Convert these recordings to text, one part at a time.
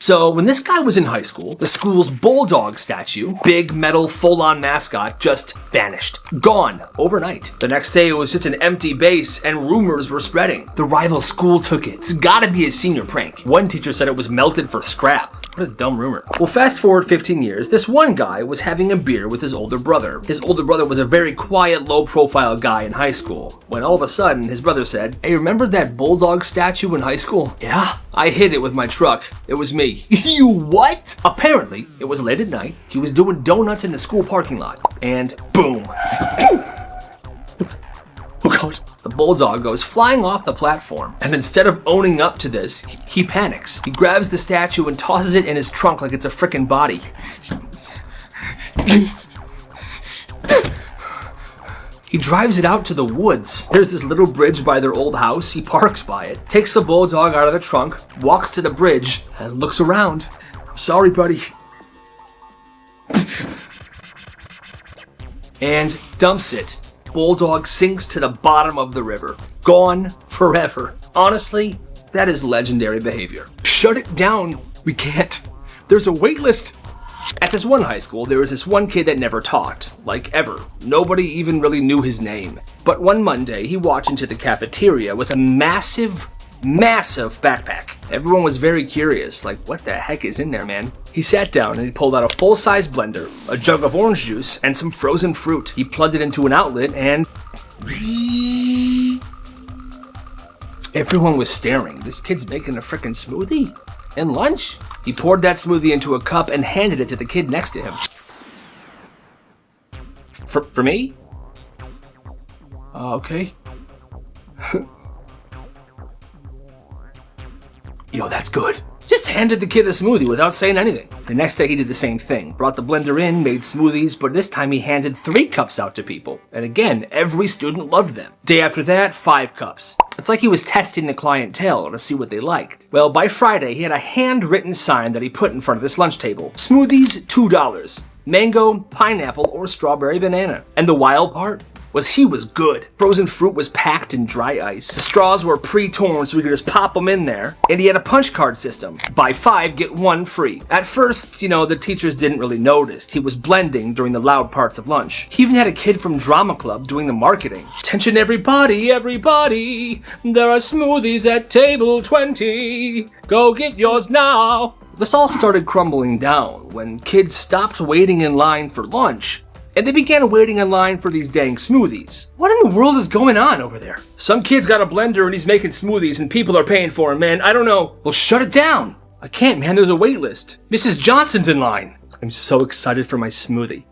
So when this guy was in high school, the school's bulldog statue, big metal full-on mascot, just vanished. Gone overnight. The next day it was just an empty base and rumors were spreading. The rival school took it. It's gotta be a senior prank. One teacher said it was melted for scrap. What a dumb rumor. Well, fast forward 15 years, this one guy was having a beer with his older brother. His older brother was a very quiet, low-profile guy in high school, when all of a sudden, his brother said, "Hey, remember that bulldog statue in high school?" "Yeah, I hit it with my truck. It was me." "You what?" Apparently, it was late at night, he was doing donuts in the school parking lot, and boom. Oh God. The bulldog goes flying off the platform, and instead of owning up to this, he panics. He grabs the statue and tosses it in his trunk like it's a frickin' body. He drives it out to the woods. There's this little bridge by their old house. He parks by it, takes the bulldog out of the trunk, walks to the bridge, and looks around. "Sorry, buddy." And dumps it. Bulldog sinks to the bottom of the river. Gone forever. Honestly, that is legendary behavior. Shut it down. We can't. There's a wait list. At this one high school, there was this one kid that never talked. Like, ever. Nobody even really knew his name. But one Monday, he walked into the cafeteria with a massive backpack. Everyone was very curious, like, what the heck is in there, man? He sat down and he pulled out a full-size blender, a jug of orange juice, and some frozen fruit. He plugged it into an outlet and... Everyone was staring. This kid's making a frickin' smoothie? And lunch? He poured that smoothie into a cup and handed it to the kid next to him. For me? Okay. Yo, that's good. Just handed the kid a smoothie without saying anything. The next day he did the same thing. Brought the blender in, made smoothies, but this time he handed 3 cups out to people. And again, every student loved them. Day after that, 5 cups. It's like he was testing the clientele to see what they liked. Well, by Friday, he had a handwritten sign that he put in front of this lunch table. Smoothies, $2. Mango, pineapple, or strawberry banana. And the wild part? He was good. Frozen fruit was packed in dry ice. The straws were pre-torn so we could just pop them in there. And he had a punch card system. Buy 5, get 1 free. At first, the teachers didn't really notice. He was blending during the loud parts of lunch. He even had a kid from drama club doing the marketing. "Attention everybody, everybody. There are smoothies at table 20. Go get yours now." This all started crumbling down when kids stopped waiting in line for lunch. And they began waiting in line for these dang smoothies. What in the world is going on over there? Some kid's got a blender and he's making smoothies and people are paying for him, man. I don't know. Well, shut it down. I can't, man. There's a wait list. Mrs. Johnson's in line. I'm so excited for my smoothie.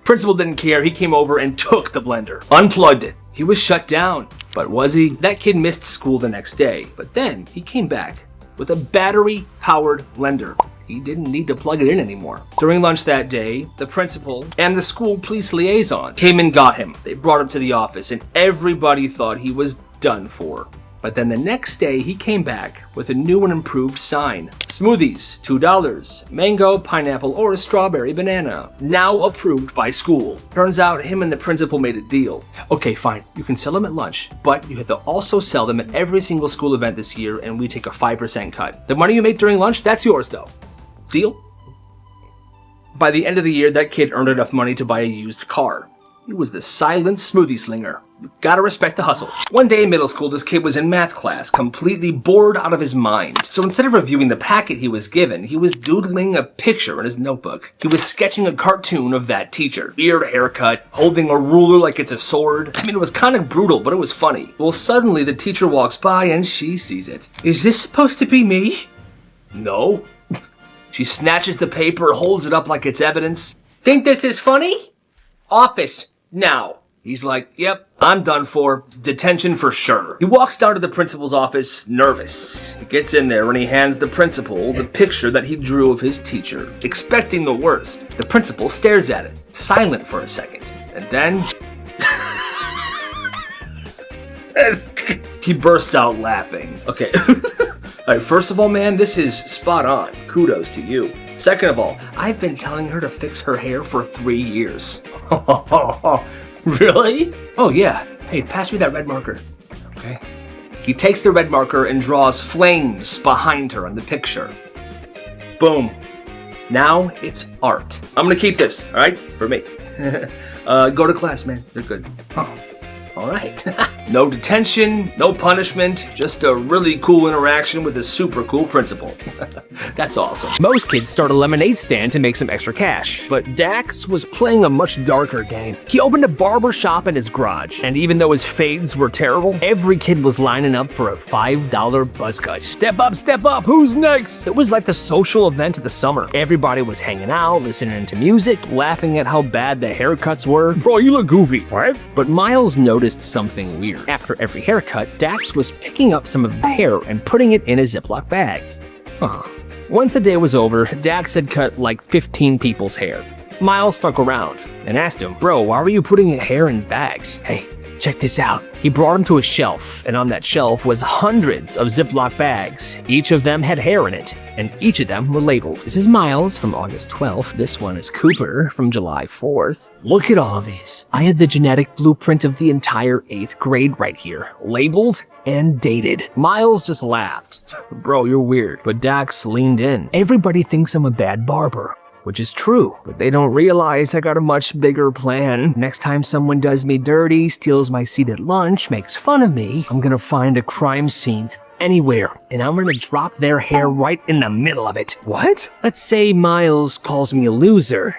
Principal didn't care. He came over and took the blender. Unplugged it. He was shut down. But was he? That kid missed school the next day. But then he came back with a battery-powered blender. He didn't need to plug it in anymore. During lunch that day, the principal and the school police liaison came and got him. They brought him to the office and everybody thought he was done for. But then the next day, he came back with a new and improved sign. Smoothies, $2. Mango, pineapple, or a strawberry banana. Now approved by school. Turns out him and the principal made a deal. Okay, fine. You can sell them at lunch, but you have to also sell them at every single school event this year, and we take a 5% cut. The money you make during lunch, that's yours, though. Deal? By the end of the year, that kid earned enough money to buy a used car. He was the silent smoothie slinger. You gotta respect the hustle. One day in middle school, this kid was in math class, completely bored out of his mind. So instead of reviewing the packet he was given, he was doodling a picture in his notebook. He was sketching a cartoon of that teacher. Weird haircut, holding a ruler like it's a sword. I mean, it was kind of brutal, but it was funny. Well, suddenly the teacher walks by and she sees it. Is this supposed to be me? No. She snatches the paper, holds it up like it's evidence. Think this is funny? Office, now. He's like, yep, I'm done for. Detention for sure. He walks down to the principal's office, nervous. He gets in there and he hands the principal the picture that he drew of his teacher, expecting the worst. The principal stares at it, silent for a second, and then... he bursts out laughing. Okay. Alright, first of all, man, this is spot on. Kudos to you. Second of all, I've been telling her to fix her hair for 3 years. Really? Oh, yeah. Hey, pass me that red marker. Okay. He takes the red marker and draws flames behind her in the picture. Boom. Now it's art. I'm gonna keep this, all right? For me. Go to class, man. They're good. Oh, all right. No detention, no punishment, just a really cool interaction with a super cool principal. That's awesome. Most kids start a lemonade stand to make some extra cash, but Dax was playing a much darker game. He opened a barber shop in his garage, and even though his fades were terrible, every kid was lining up for a $5 buzz cut. Step up, who's next? It was like the social event of the summer. Everybody was hanging out, listening to music, laughing at how bad the haircuts were. Bro, you look goofy. What? But Miles noticed something weird. After every haircut, Dax was picking up some of the hair and putting it in a Ziploc bag. Once the day was over, Dax had cut like 15 people's hair. Miles stuck around and asked him, "Bro, why were you putting your hair in bags?" "Hey, check this out." He brought him to a shelf, and on that shelf was hundreds of Ziploc bags. Each of them had hair in it, and each of them were labeled. This is Miles from August 12th. This one is Cooper from July 4th. Look at all these. I had the genetic blueprint of the entire 8th grade right here, labeled and dated. Miles just laughed. "Bro, you're weird." But Dax leaned in. "Everybody thinks I'm a bad barber." Which is true, but they don't realize I got a much bigger plan. Next time someone does me dirty, steals my seat at lunch, makes fun of me, I'm gonna find a crime scene anywhere, and I'm gonna drop their hair right in the middle of it. What? Let's say Miles calls me a loser.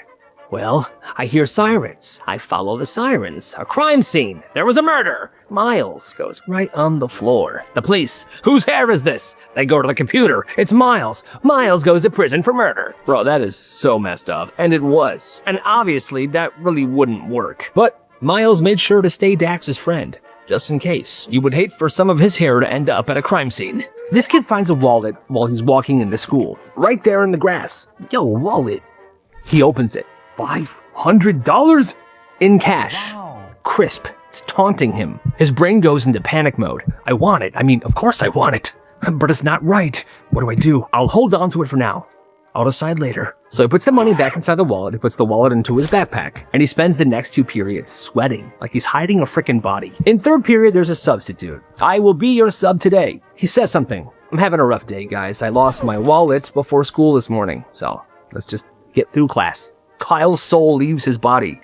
Well, I hear sirens. I follow the sirens. A crime scene. There was a murder. Miles goes right on the floor. The police. "Whose hair is this?" They go to the computer. It's Miles. Miles goes to prison for murder. Bro, that is so messed up. And it was. And obviously, that really wouldn't work. But Miles made sure to stay Dax's friend, just in case. You would hate for some of his hair to end up at a crime scene. This kid finds a wallet while he's walking into school. Right there in the grass. Yo, wallet. He opens it. $500 in cash. Wow. Crisp. It's taunting him. His brain goes into panic mode. I want it. I mean, of course I want it. But it's not right. What do I do? I'll hold on to it for now. I'll decide later. So he puts the money back inside the wallet. He puts the wallet into his backpack. And he spends the next 2 periods sweating like he's hiding a frickin' body. In 3rd period, there's a substitute. "I will be your sub today." He says something. "I'm having a rough day, guys. I lost my wallet before school this morning. So let's just get through class." Kyle's soul leaves his body.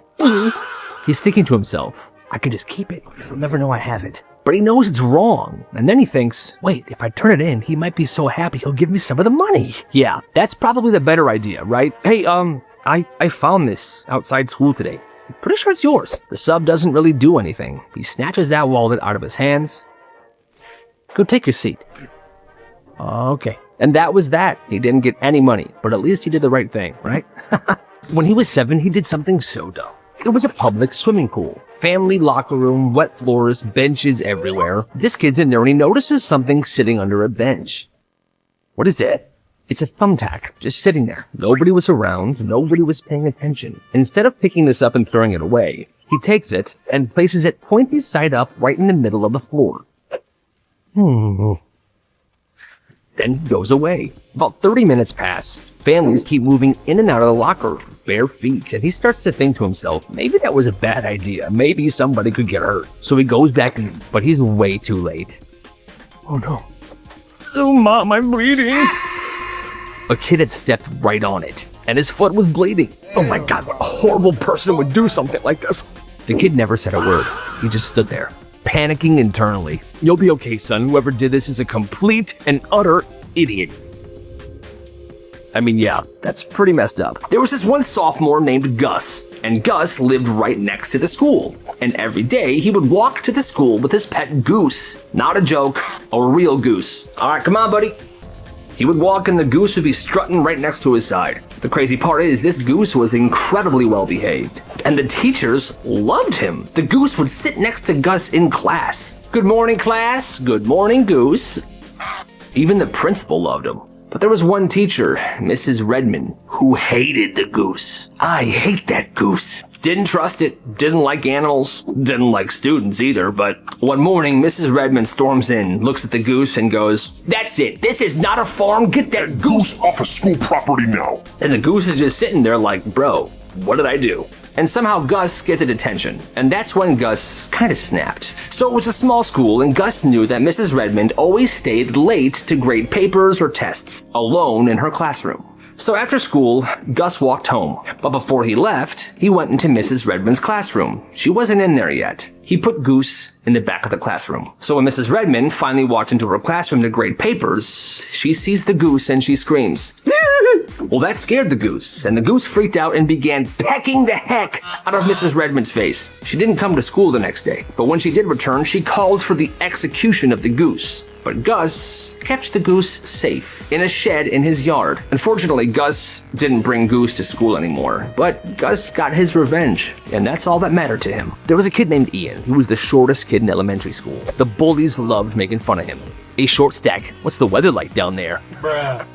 He's thinking to himself, I could just keep it. He'll never know I have it. But he knows it's wrong. And then he thinks, wait, if I turn it in, he might be so happy he'll give me some of the money. Yeah, that's probably the better idea, right? Hey, I found this outside school today. I'm pretty sure it's yours. The sub doesn't really do anything. He snatches that wallet out of his hands. Go take your seat. Okay. And that was that. He didn't get any money, but at least he did the right thing, right? When he was 7, he did something so dumb. It was a public swimming pool. Family locker room, wet floors, benches everywhere. This kid's in there and he notices something sitting under a bench. What is it? It's a thumbtack, just sitting there. Nobody was around, nobody was paying attention. Instead of picking this up and throwing it away, he takes it and places it pointy side up right in the middle of the floor. Then he goes away. About 30 minutes pass. Families keep moving in and out of the locker room, bare feet, and he starts to think to himself, maybe that was a bad idea. Maybe somebody could get hurt. So he goes back in, but he's way too late. Oh no. Oh, Mom, I'm bleeding. A kid had stepped right on it, and his foot was bleeding. Oh my God, what a horrible person would do something like this. The kid never said a word. He just stood there, panicking internally. You'll be okay, son. Whoever did this is a complete and utter idiot. I mean, yeah, that's pretty messed up. There was this one sophomore named Gus, and Gus lived right next to the school. And every day he would walk to the school with his pet goose. Not a joke, a real goose. All right, come on, buddy. He would walk and the goose would be strutting right next to his side. The crazy part is this goose was incredibly well behaved. And the teachers loved him. The goose would sit next to Gus in class. Good morning, class. Good morning, goose. Even the principal loved him. But there was one teacher, Mrs. Redmond, who hated the goose. I hate that goose. Didn't trust it, didn't like animals, didn't like students either, but one morning, Mrs. Redmond storms in, looks at the goose and goes, "That's it, this is not a farm, get that goose off of school property now." And the goose is just sitting there like, bro, what did I do? And somehow Gus gets a detention, and that's when Gus kind of snapped. So it was a small school, and Gus knew that Mrs. Redmond always stayed late to grade papers or tests, alone in her classroom. So after school, Gus walked home, but before he left, he went into Mrs. Redmond's classroom. She wasn't in there yet. He put Goose in the back of the classroom. So when Mrs. Redmond finally walked into her classroom to grade papers, she sees the goose and she screams. Well, that scared the goose, and the goose freaked out and began pecking the heck out of Mrs. Redmond's face. She didn't come to school the next day, but when she did return, she called for the execution of the goose. But Gus kept the goose safe in a shed in his yard. Unfortunately, Gus didn't bring Goose to school anymore, but Gus got his revenge, and that's all that mattered to him. There was a kid named Ian who was the shortest kid in elementary school. The bullies loved making fun of him. Hey, short stack, what's the weather like down there? Bruh.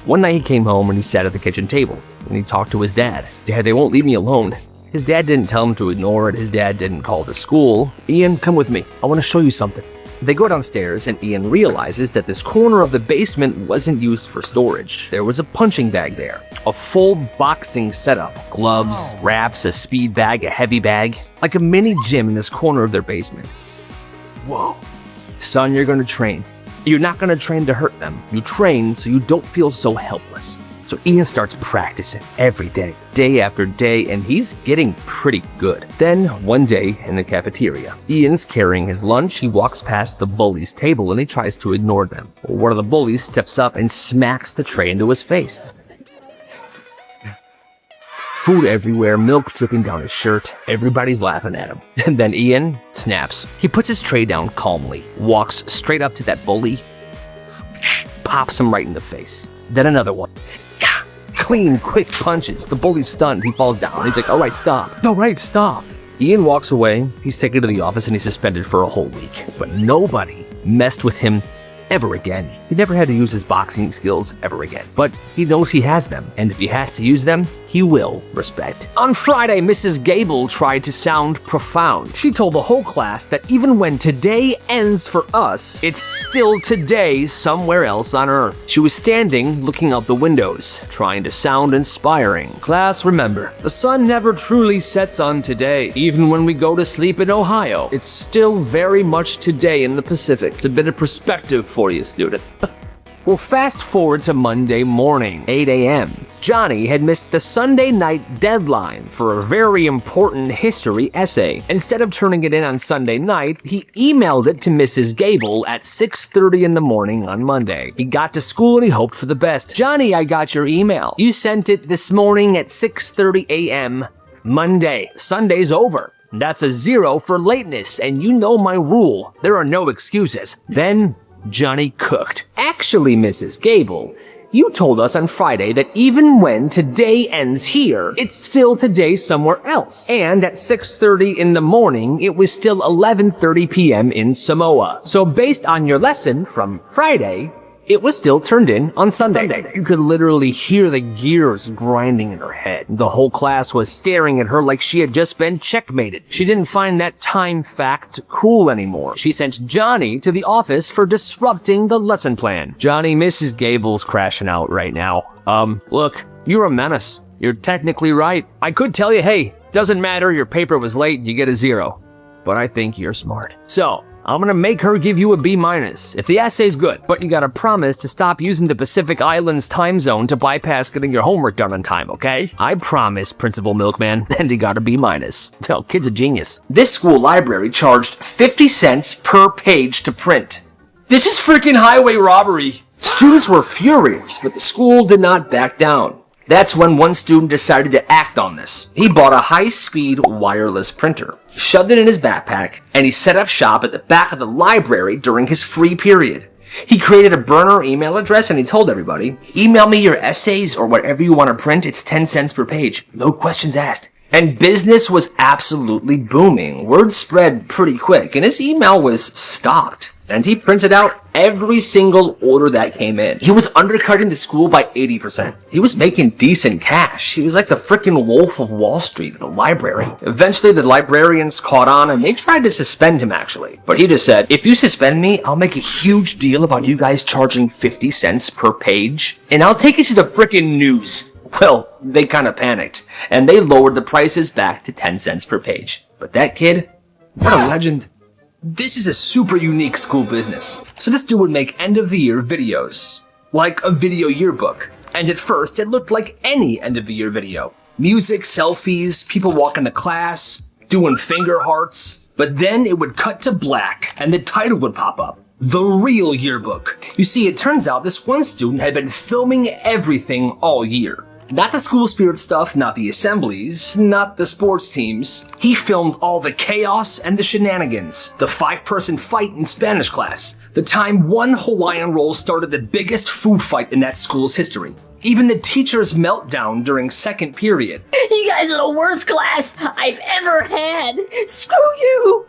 One night he came home and he sat at the kitchen table, and he talked to his dad. Dad, they won't leave me alone. His dad didn't tell him to ignore it. His dad didn't call to school. Ian, come with me. I want to show you something. They go downstairs and Ian realizes that this corner of the basement wasn't used for storage. There was a punching bag there, a full boxing setup, gloves, wraps, a speed bag, a heavy bag, like a mini gym in this corner of their basement. Whoa. Son, you're gonna train. You're not gonna train to hurt them. You train so you don't feel so helpless. So Ian starts practicing every day, day after day, and he's getting pretty good. Then, one day in the cafeteria, Ian's carrying his lunch. He walks past the bully's table and he tries to ignore them. One of the bullies steps up and smacks the tray into his face. Food everywhere, milk dripping down his shirt. Everybody's laughing at him. And then Ian snaps. He puts his tray down calmly, walks straight up to that bully, pops him right in the face. Then another one. Clean, quick punches. The bully's stunned. He falls down. He's like, all right, stop. All right, stop. Ian walks away. He's taken to the office and he's suspended for a whole week. But nobody messed with him ever again. He never had to use his boxing skills ever again. But he knows he has them. And if he has to use them, he will respect. On Friday, Mrs. Gable tried to sound profound. She told the whole class that even when today ends for us, it's still today somewhere else on Earth. She was standing, looking out the windows, trying to sound inspiring. Class, remember, the sun never truly sets on today. Even when we go to sleep in Ohio, it's still very much today in the Pacific. It's a bit of perspective for you, students. Well, fast forward to Monday morning, 8 a.m. Johnny had missed the Sunday night deadline for a very important history essay. Instead of turning it in on Sunday night, he emailed it to Mrs. Gable at 6:30 in the morning on Monday. He got to school and he hoped for the best. Johnny, I got your email. You sent it this morning at 6:30 a.m. Monday. Sunday's over. That's a 0 for lateness, and you know my rule. There are no excuses. Then Johnny cooked. Actually, Mrs. Gable, you told us on Friday that even when today ends here, it's still today somewhere else. And at 6:30 in the morning, it was still 11:30 p.m. in Samoa. So based on your lesson from Friday, it was still turned in on Sunday. You could literally hear the gears grinding in her head. The whole class was staring at her like she had just been checkmated. She didn't find that time fact cool anymore. She sent Johnny to the office for disrupting the lesson plan. Johnny, Mrs. Gable's crashing out right now. Look, you're a menace. You're technically right. I could tell you, hey, doesn't matter, your paper was late, you get a 0. But I think you're smart. So, I'm gonna make her give you a B- if the essay's good, but you gotta promise to stop using the Pacific Islands time zone to bypass getting your homework done on time, okay? I promise, Principal Milkman, and he got a B-. Hell, kid's a genius. This school library charged 50 cents per page to print. This is freaking highway robbery. Students were furious, but the school did not back down. That's when one student decided to act on this. He bought a high-speed wireless printer, shoved it in his backpack, and he set up shop at the back of the library during his free period. He created a burner email address and he told everybody, email me your essays or whatever you want to print, it's 10 cents per page. No questions asked. And business was absolutely booming. Word spread pretty quick, and his email was stocked. And he printed out every single order that came in. He was undercutting the school by 80%. He was making decent cash. He was like the freaking Wolf of Wall Street at a library. Eventually, the librarians caught on and they tried to suspend him actually. But he just said, if you suspend me, I'll make a huge deal about you guys charging 50 cents per page. And I'll take it to the freaking news. Well, they kind of panicked, and they lowered the prices back to 10 cents per page. But that kid, what a legend. This is a super unique school business. So this dude would make end-of-the-year videos, like a video yearbook. And at first, it looked like any end-of-the-year video. Music, selfies, people walking to class, doing finger hearts. But then it would cut to black, and the title would pop up. The real yearbook. You see, it turns out this one student had been filming everything all year. Not the school spirit stuff, not the assemblies, not the sports teams. He filmed all the chaos and the shenanigans. The 5-person fight in Spanish class. The time one Hawaiian roll started the biggest food fight in that school's history. Even the teacher's meltdown during second period. You guys are the worst class I've ever had. Screw you.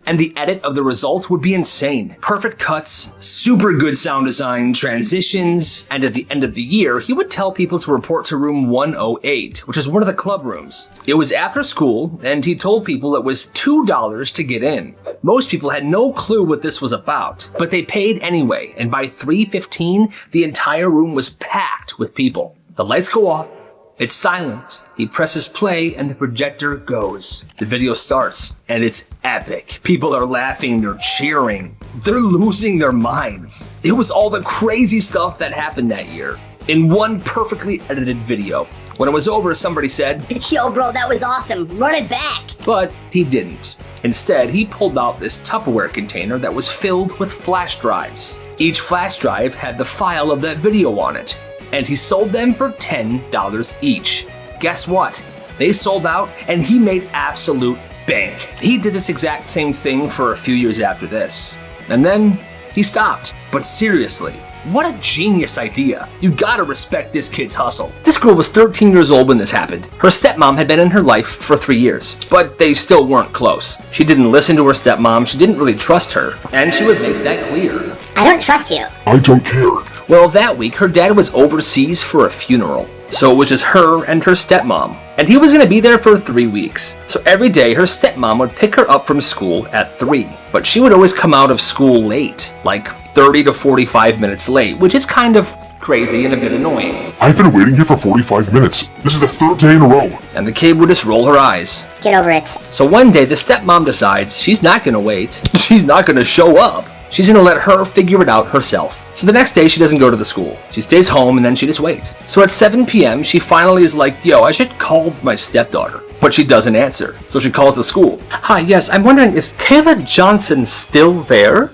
And the edit of the results would be insane. Perfect cuts, super good sound design, transitions, and at the end of the year, he would tell people to report to room 108, which is one of the club rooms. It was after school, and he told people it was $2 to get in. Most people had no clue what this was about, but they paid anyway, and by 3:15, the entire room was packed with people. The lights go off. It's silent. He presses play and the projector goes. The video starts and it's epic. People are laughing, they're cheering. They're losing their minds. It was all the crazy stuff that happened that year in one perfectly edited video. When it was over, somebody said, Yo, bro, that was awesome. Run it back. But he didn't. Instead, he pulled out this Tupperware container that was filled with flash drives. Each flash drive had the file of that video on it. And he sold them for $10 each. Guess what? They sold out and he made absolute bank. He did this exact same thing for a few years after this. And then he stopped. But seriously, what a genius idea. You gotta respect this kid's hustle. This girl was 13 years old when this happened. Her stepmom had been in her life for 3 years, but they still weren't close. She didn't listen to her stepmom, she didn't really trust her, and she would make that clear. I don't trust you. I don't care. Well, that week, her dad was overseas for a funeral. So it was just her and her stepmom. And he was gonna be there for 3 weeks. So every day, her stepmom would pick her up from school at 3. But she would always come out of school late, like 30 to 45 minutes late, which is kind of crazy and a bit annoying. I've been waiting here for 45 minutes. This is the 3rd day in a row. And the kid would just roll her eyes. Get over it. So one day, the stepmom decides she's not gonna wait. She's not gonna show up. She's gonna let her figure it out herself. So the next day, she doesn't go to the school. She stays home and then she just waits. So at 7 p.m., she finally is like, yo, I should call my stepdaughter. But she doesn't answer. So she calls the school. Hi, yes, I'm wondering, is Kayla Johnson still there?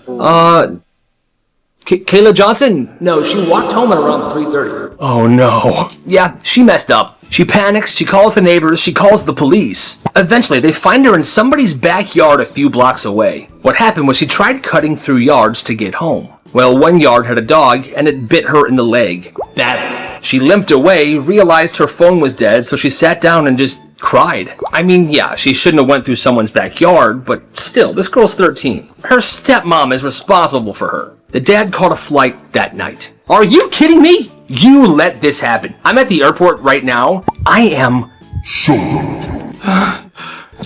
Kayla Johnson? No, she walked home at around 3:30. Oh no. Yeah, she messed up. She panics, she calls the neighbors, she calls the police. Eventually, they find her in somebody's backyard a few blocks away. What happened was she tried cutting through yards to get home. Well, one yard had a dog, and it bit her in the leg. Badly. She limped away, realized her phone was dead, so she sat down and just cried. I mean, yeah, she shouldn't have went through someone's backyard, but still, this girl's 13. Her stepmom is responsible for her. The dad caught a flight that night. Are you kidding me? You let this happen. I'm at the airport right now. I am So done.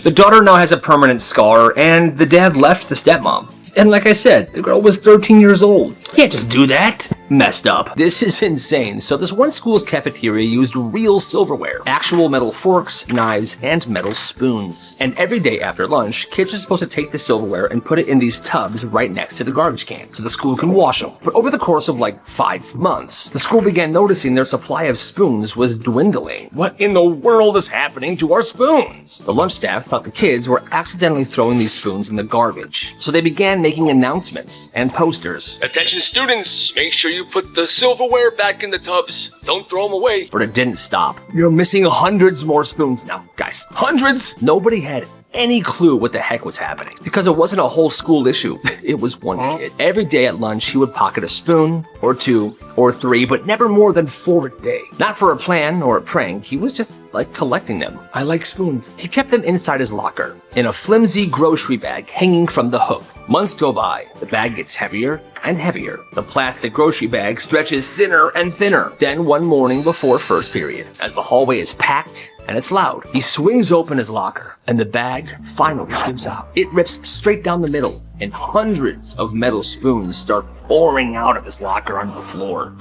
The daughter now has a permanent scar, and the dad left the stepmom. And like I said, the girl was 13 years old. You can't just do that. Messed up. This is insane. So this one school's cafeteria used real silverware, actual metal forks, knives, and metal spoons. And every day after lunch, kids are supposed to take the silverware and put it in these tubs right next to the garbage can, so the school can wash them. But over the course of like 5 months, the school began noticing their supply of spoons was dwindling. What in the world is happening to our spoons? The lunch staff thought the kids were accidentally throwing these spoons in the garbage. So they began making announcements and posters. Attention students, make sure you put the silverware back in the tubs. Don't throw them away. But it didn't stop. You're missing hundreds more spoons now, guys. Hundreds! Nobody had any clue what the heck was happening, because it wasn't a whole school issue. It was one kid. Every day at lunch, he would pocket a spoon, or 2, or 3, but never more than 4 a day. Not for a plan or a prank, he was just like collecting them. I like spoons. He kept them inside his locker, in a flimsy grocery bag hanging from the hook. Months go by. The bag gets heavier and heavier. The plastic grocery bag stretches thinner and thinner. Then one morning before first period, as the hallway is packed and it's loud, he swings open his locker and the bag finally gives out. It rips straight down the middle and hundreds of metal spoons start pouring out of his locker onto the floor.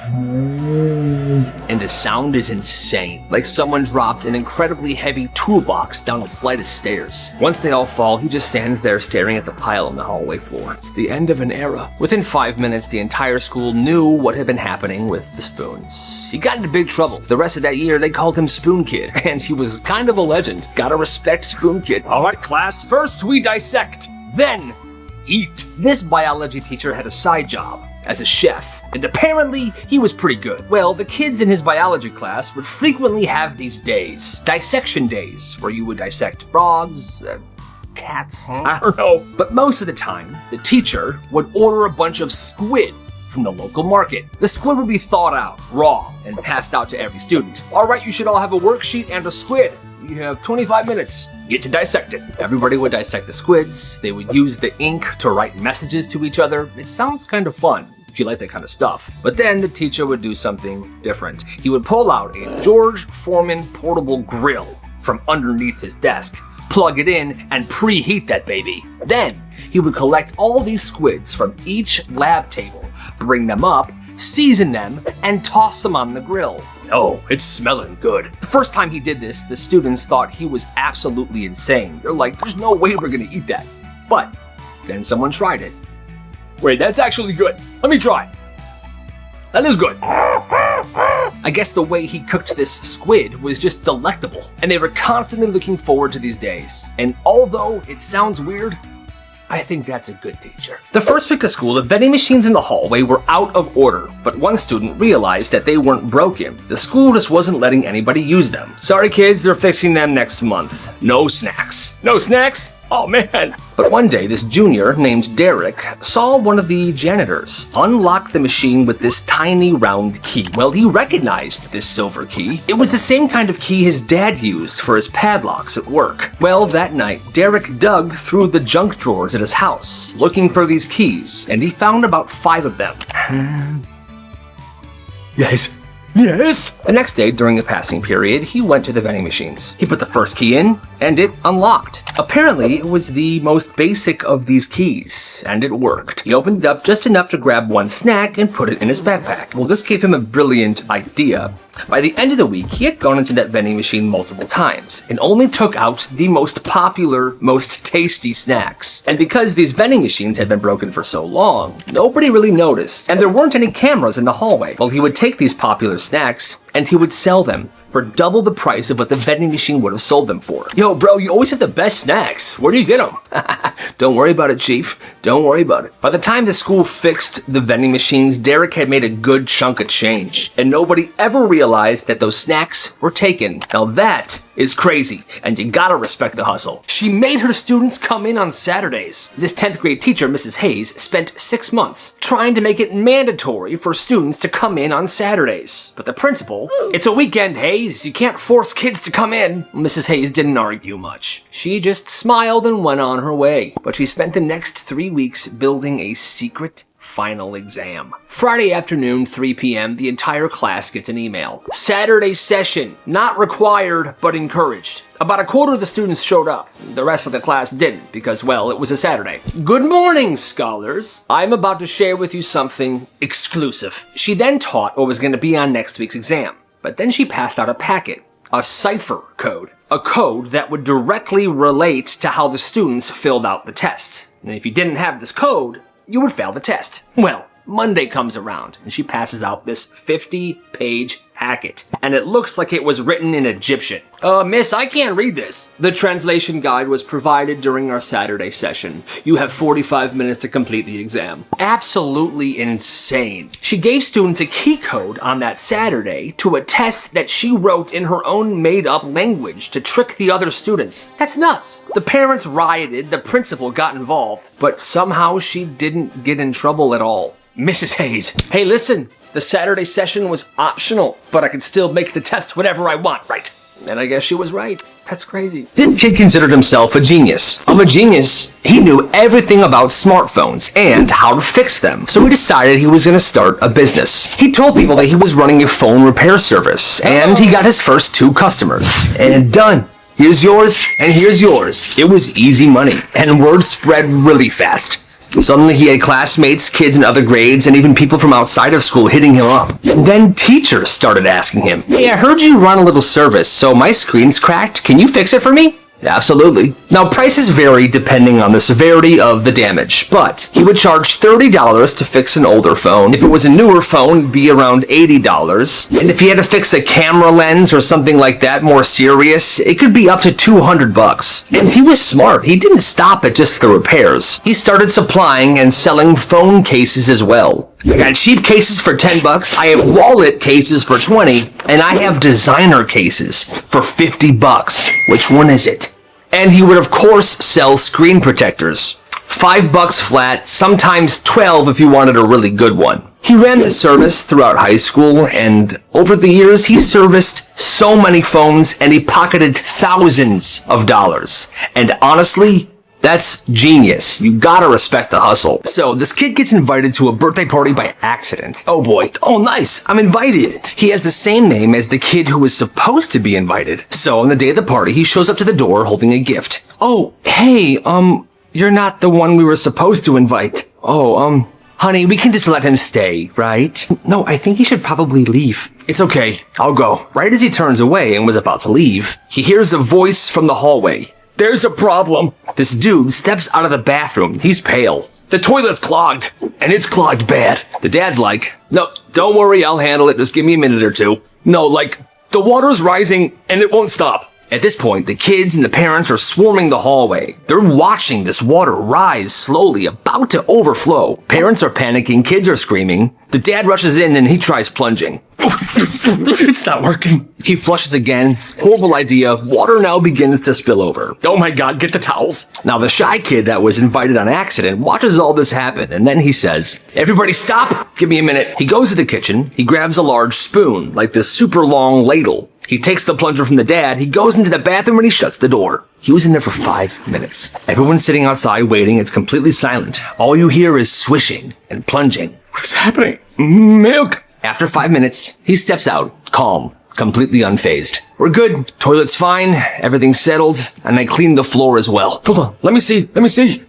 And the sound is insane, like someone dropped an incredibly heavy toolbox down a flight of stairs. Once they all fall, he just stands there staring at the pile on the hallway floor. It's the end of an era. Within 5 minutes, the entire school knew what had been happening with the spoons. He got into big trouble. The rest of that year, they called him Spoon Kid, and he was kind of a legend. Gotta respect Spoon Kid. All right, class, first we dissect, then eat. This biology teacher had a side job as a chef, and apparently he was pretty good. Well, the kids in his biology class would frequently have these days, dissection days, where you would dissect frogs, cats, I don't know. But most of the time, the teacher would order a bunch of squid from the local market. The squid would be thawed out, raw, and passed out to every student. All right, you should all have a worksheet and a squid. You have 25 minutes. Get to dissect it. Everybody would dissect the squids. They would use the ink to write messages to each other. It sounds kind of fun if you like that kind of stuff. But then the teacher would do something different. He would pull out a George Foreman portable grill from underneath his desk, plug it in, and preheat that baby. Then he would collect all these squids from each lab table, bring them up, season them, and toss them on the grill. Oh, it's smelling good. The first time he did this, the students thought he was absolutely insane. They're like, there's no way we're gonna eat that. But then someone tried it. Wait, that's actually good. Let me try. That is good. I guess the way he cooked this squid was just delectable, and they were constantly looking forward to these days. And although it sounds weird, I think that's a good teacher. The first week of school, the vending machines in the hallway were out of order, but one student realized that they weren't broken. The school just wasn't letting anybody use them. Sorry kids, they're fixing them next month. No snacks. No snacks? Oh man. But one day, this junior named Derek saw one of the janitors unlock the machine with this tiny round key. Well, he recognized this silver key. It was the same kind of key his dad used for his padlocks at work. Well, that night, Derek dug through the junk drawers at his house, looking for these keys, and he found about 5 of them. Yes. Yes! The next day, during the passing period, he went to the vending machines. He put the first key in, and it unlocked. Apparently, it was the most basic of these keys, and it worked. He opened it up just enough to grab one snack and put it in his backpack. Well, this gave him a brilliant idea. By the end of the week, he had gone into that vending machine multiple times and only took out the most popular, most tasty snacks. And because these vending machines had been broken for so long, nobody really noticed, and there weren't any cameras in the hallway. Well, he would take these popular snacks and he would sell them for double the price of what the vending machine would have sold them for. Yo, bro, you always have the best snacks. Where do you get them? Don't worry about it, Chief. Don't worry about it. By the time the school fixed the vending machines, Derek had made a good chunk of change, and nobody ever realized that those snacks were taken. Now that is crazy, and you gotta respect the hustle. She made her students come in on Saturdays. This 10th grade teacher, Mrs. Hayes, spent 6 months trying to make it mandatory for students to come in on Saturdays. But the principal, it's a weekend, Hayes, you can't force kids to come in. Mrs. Hayes didn't argue much. She just smiled and went on her way. But she spent the next 3 weeks building a secret final exam. Friday afternoon, 3 p.m., the entire class gets an email. Saturday session. Not required, but encouraged. About a quarter of the students showed up. The rest of the class didn't, because, well, it was a Saturday. Good morning, scholars. I'm about to share with you something exclusive. She then taught what was going to be on next week's exam. But then she passed out a packet. A cipher code. A code that would directly relate to how the students filled out the test. And if you didn't have this code, you would fail the test. Well, Monday comes around, and she passes out this 50-page packet, and it looks like it was written in Egyptian. Miss, I can't read this. The translation guide was provided during our Saturday session. You have 45 minutes to complete the exam. Absolutely insane. She gave students a key code on that Saturday to a test that she wrote in her own made-up language to trick the other students. That's nuts. The parents rioted, the principal got involved, but somehow she didn't get in trouble at all. Mrs. Hayes, hey, listen. The Saturday session was optional, but I could still make the test whenever I want, right? And I guess she was right. That's crazy. This kid considered himself a genius. I'm a genius. He knew everything about smartphones and how to fix them. So he decided he was going to start a business. He told people that he was running a phone repair service, and he got his first 2 customers. And done. Here's yours, and here's yours. It was easy money, and word spread really fast. Suddenly he had classmates, kids in other grades, and even people from outside of school hitting him up. And then teachers started asking him, "Hey, I heard you run a little service, so my screen's cracked. Can you fix it for me?" Absolutely. Now, prices vary depending on the severity of the damage, but he would charge $30 to fix an older phone. If it was a newer phone, it'd be around $80. And if he had to fix a camera lens or something like that, more serious, it could be up to $200. And he was smart. He didn't stop at just the repairs. He started supplying and selling phone cases as well. I got cheap cases for $10, I have wallet cases for $20, and I have designer cases for $50. Which one is it? And he would of course sell screen protectors. $5 flat, sometimes $12 if you wanted a really good one. He ran the service throughout high school, and over the years he serviced so many phones and he pocketed thousands of dollars. And honestly, that's genius. You gotta respect the hustle. So this kid gets invited to a birthday party by accident. Oh boy. Oh nice. I'm invited. He has the same name as the kid who was supposed to be invited. So on the day of the party, he shows up to the door holding a gift. Oh, hey, you're not the one we were supposed to invite. Oh, honey, we can just let him stay, right? No, I think he should probably leave. It's okay. I'll go. Right as he turns away and was about to leave, he hears a voice from the hallway. There's a problem. This dude steps out of the bathroom. He's pale. The toilet's clogged, and it's clogged bad. The dad's like, no, don't worry, I'll handle it. Just give me a minute or two. No, like, the water's rising, and it won't stop. At this point, the kids and the parents are swarming the hallway. They're watching this water rise slowly, about to overflow. Parents are panicking, kids are screaming. The dad rushes in and he tries plunging. It's not working. He flushes again. Horrible idea. Water now begins to spill over. Oh my god, get the towels. Now the shy kid that was invited on accident watches all this happen, and then he says, everybody stop, give me a minute. He goes to the kitchen. He grabs a large spoon, like this super long ladle. He takes the plunger from the dad, he goes into the bathroom and he shuts the door. He was in there for 5 minutes. Everyone's sitting outside waiting, it's completely silent. All you hear is swishing and plunging. What's happening? Milk! After 5 minutes, he steps out, calm, completely unfazed. We're good, toilet's fine, everything's settled, and I cleaned the floor as well. Hold on, let me see.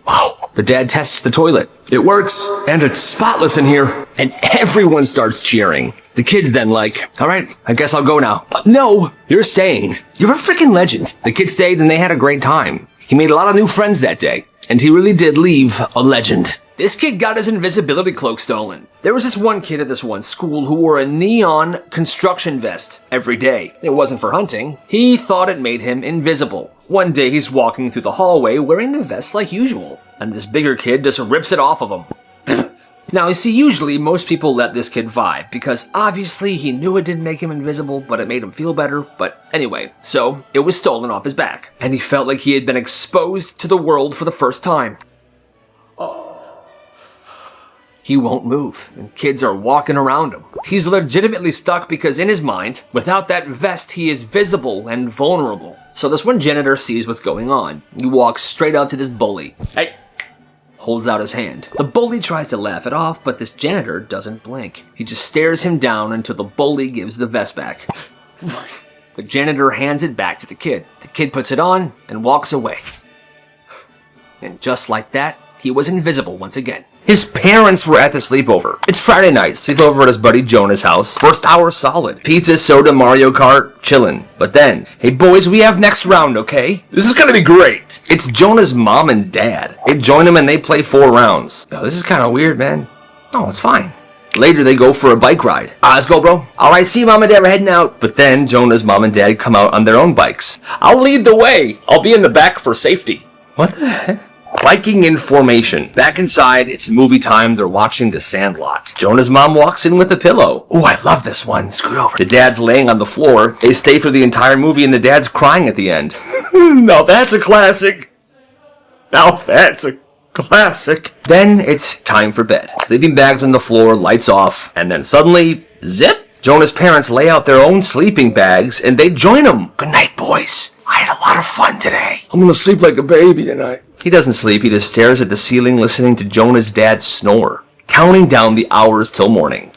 Wow, the dad tests the toilet. It works, and it's spotless in here. And everyone starts cheering. The kid's then like, all right, I guess I'll go now. No, you're staying. You're a freaking legend. The kid stayed and they had a great time. He made a lot of new friends that day, and he really did leave a legend. This kid got his invisibility cloak stolen. There was this one kid at this one school who wore a neon construction vest every day. It wasn't for hunting. He thought it made him invisible. One day he's walking through the hallway wearing the vest like usual, and this bigger kid just rips it off of him. Now, you see, usually most people let this kid vibe, because obviously he knew it didn't make him invisible, but it made him feel better. But anyway, so it was stolen off his back, and he felt like he had been exposed to the world for the first time. He won't move, and kids are walking around him. He's legitimately stuck because in his mind, without that vest, he is visible and vulnerable. So this one janitor sees what's going on. He walks straight up to this bully. Hey! Holds out his hand. The bully tries to laugh it off, but this janitor doesn't blink. He just stares him down until the bully gives the vest back. The janitor hands it back to the kid. The kid puts it on and walks away. And just like that, he was invisible once again. His parents were at the sleepover. It's Friday night, sleepover at his buddy Jonah's house. First hour solid. Pizza, soda, Mario Kart, chillin'. But then, hey boys, we have next round, okay? This is gonna be great. It's Jonah's mom and dad. They join him and they play 4 rounds. Oh, this is kinda weird, man. Oh, it's fine. Later, they go for a bike ride. Let's go, bro. All right, see you, mom and dad, we're heading out. But then, Jonah's mom and dad come out on their own bikes. I'll lead the way. I'll be in the back for safety. What the heck? Biking in formation. Back inside, it's movie time. They're watching The Sandlot. Jonah's mom walks in with a pillow. Oh, I love this one. Scoot over. The dad's laying on the floor. They stay for the entire movie and the dad's crying at the end. Now that's a classic. Then it's time for bed. Sleeping bags on the floor, lights off, and then suddenly, zip! Jonah's parents lay out their own sleeping bags and they join them. Good night, boys. I had a lot of fun today. I'm gonna sleep like a baby tonight. He doesn't sleep, he just stares at the ceiling listening to Jonah's dad snore, counting down the hours till morning.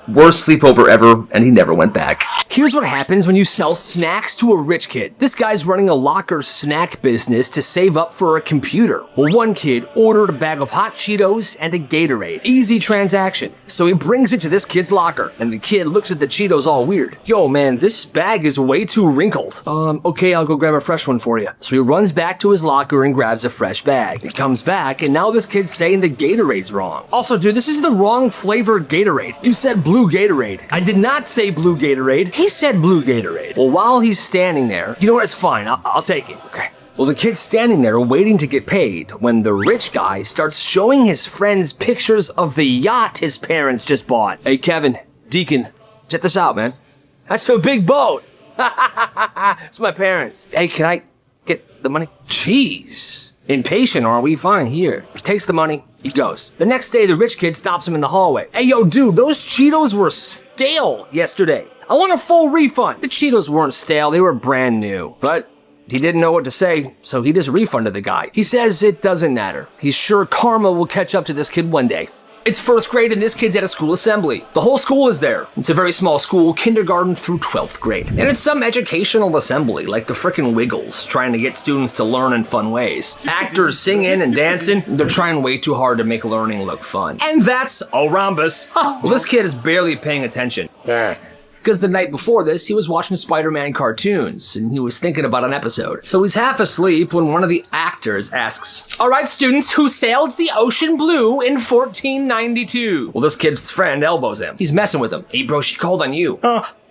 Worst sleepover ever, and he never went back. Here's what happens when you sell snacks to a rich kid. This guy's running a locker snack business to save up for a computer. Well, one kid ordered a bag of hot Cheetos and a Gatorade. Easy transaction. So he brings it to this kid's locker, and the kid looks at the Cheetos all weird. Yo, man, this bag is way too wrinkled. Okay, I'll go grab a fresh one for you. So he runs back to his locker and grabs a fresh bag. He comes back, and now this kid's saying the Gatorade's wrong. Also, dude, this is the wrong flavor Gatorade. You said blue Gatorade. I did not say blue Gatorade. He said blue Gatorade. Well, while he's standing there, you know what? It's fine. I'll take it. Okay. Well, the kid's standing there waiting to get paid when the rich guy starts showing his friends pictures of the yacht his parents just bought. Hey, Kevin, Deacon, check this out, man. That's a big boat. It's my parents. Hey, can I get the money? Jeez. Impatient, are we? Fine, here. He takes the money. He goes. The next day, the rich kid stops him in the hallway. Hey, yo, dude, those Cheetos were stale yesterday. I want a full refund. The Cheetos weren't stale. They were brand new. But he didn't know what to say, so he just refunded the guy. He says it doesn't matter. He's sure karma will catch up to this kid one day. It's first grade and this kid's at a school assembly. The whole school is there. It's a very small school, kindergarten through 12th grade. And it's some educational assembly, like the frickin' Wiggles, trying to get students to learn in fun ways. Actors singing and dancing, they're trying way too hard to make learning look fun. And that's a rhombus. Well, this kid is barely paying attention. Because the night before this, he was watching Spider-Man cartoons, and he was thinking about an episode. So he's half asleep when one of the actors asks, "All right, students, who sailed the ocean blue in 1492? Well, this kid's friend elbows him. He's messing with him. Hey, bro, she called on you.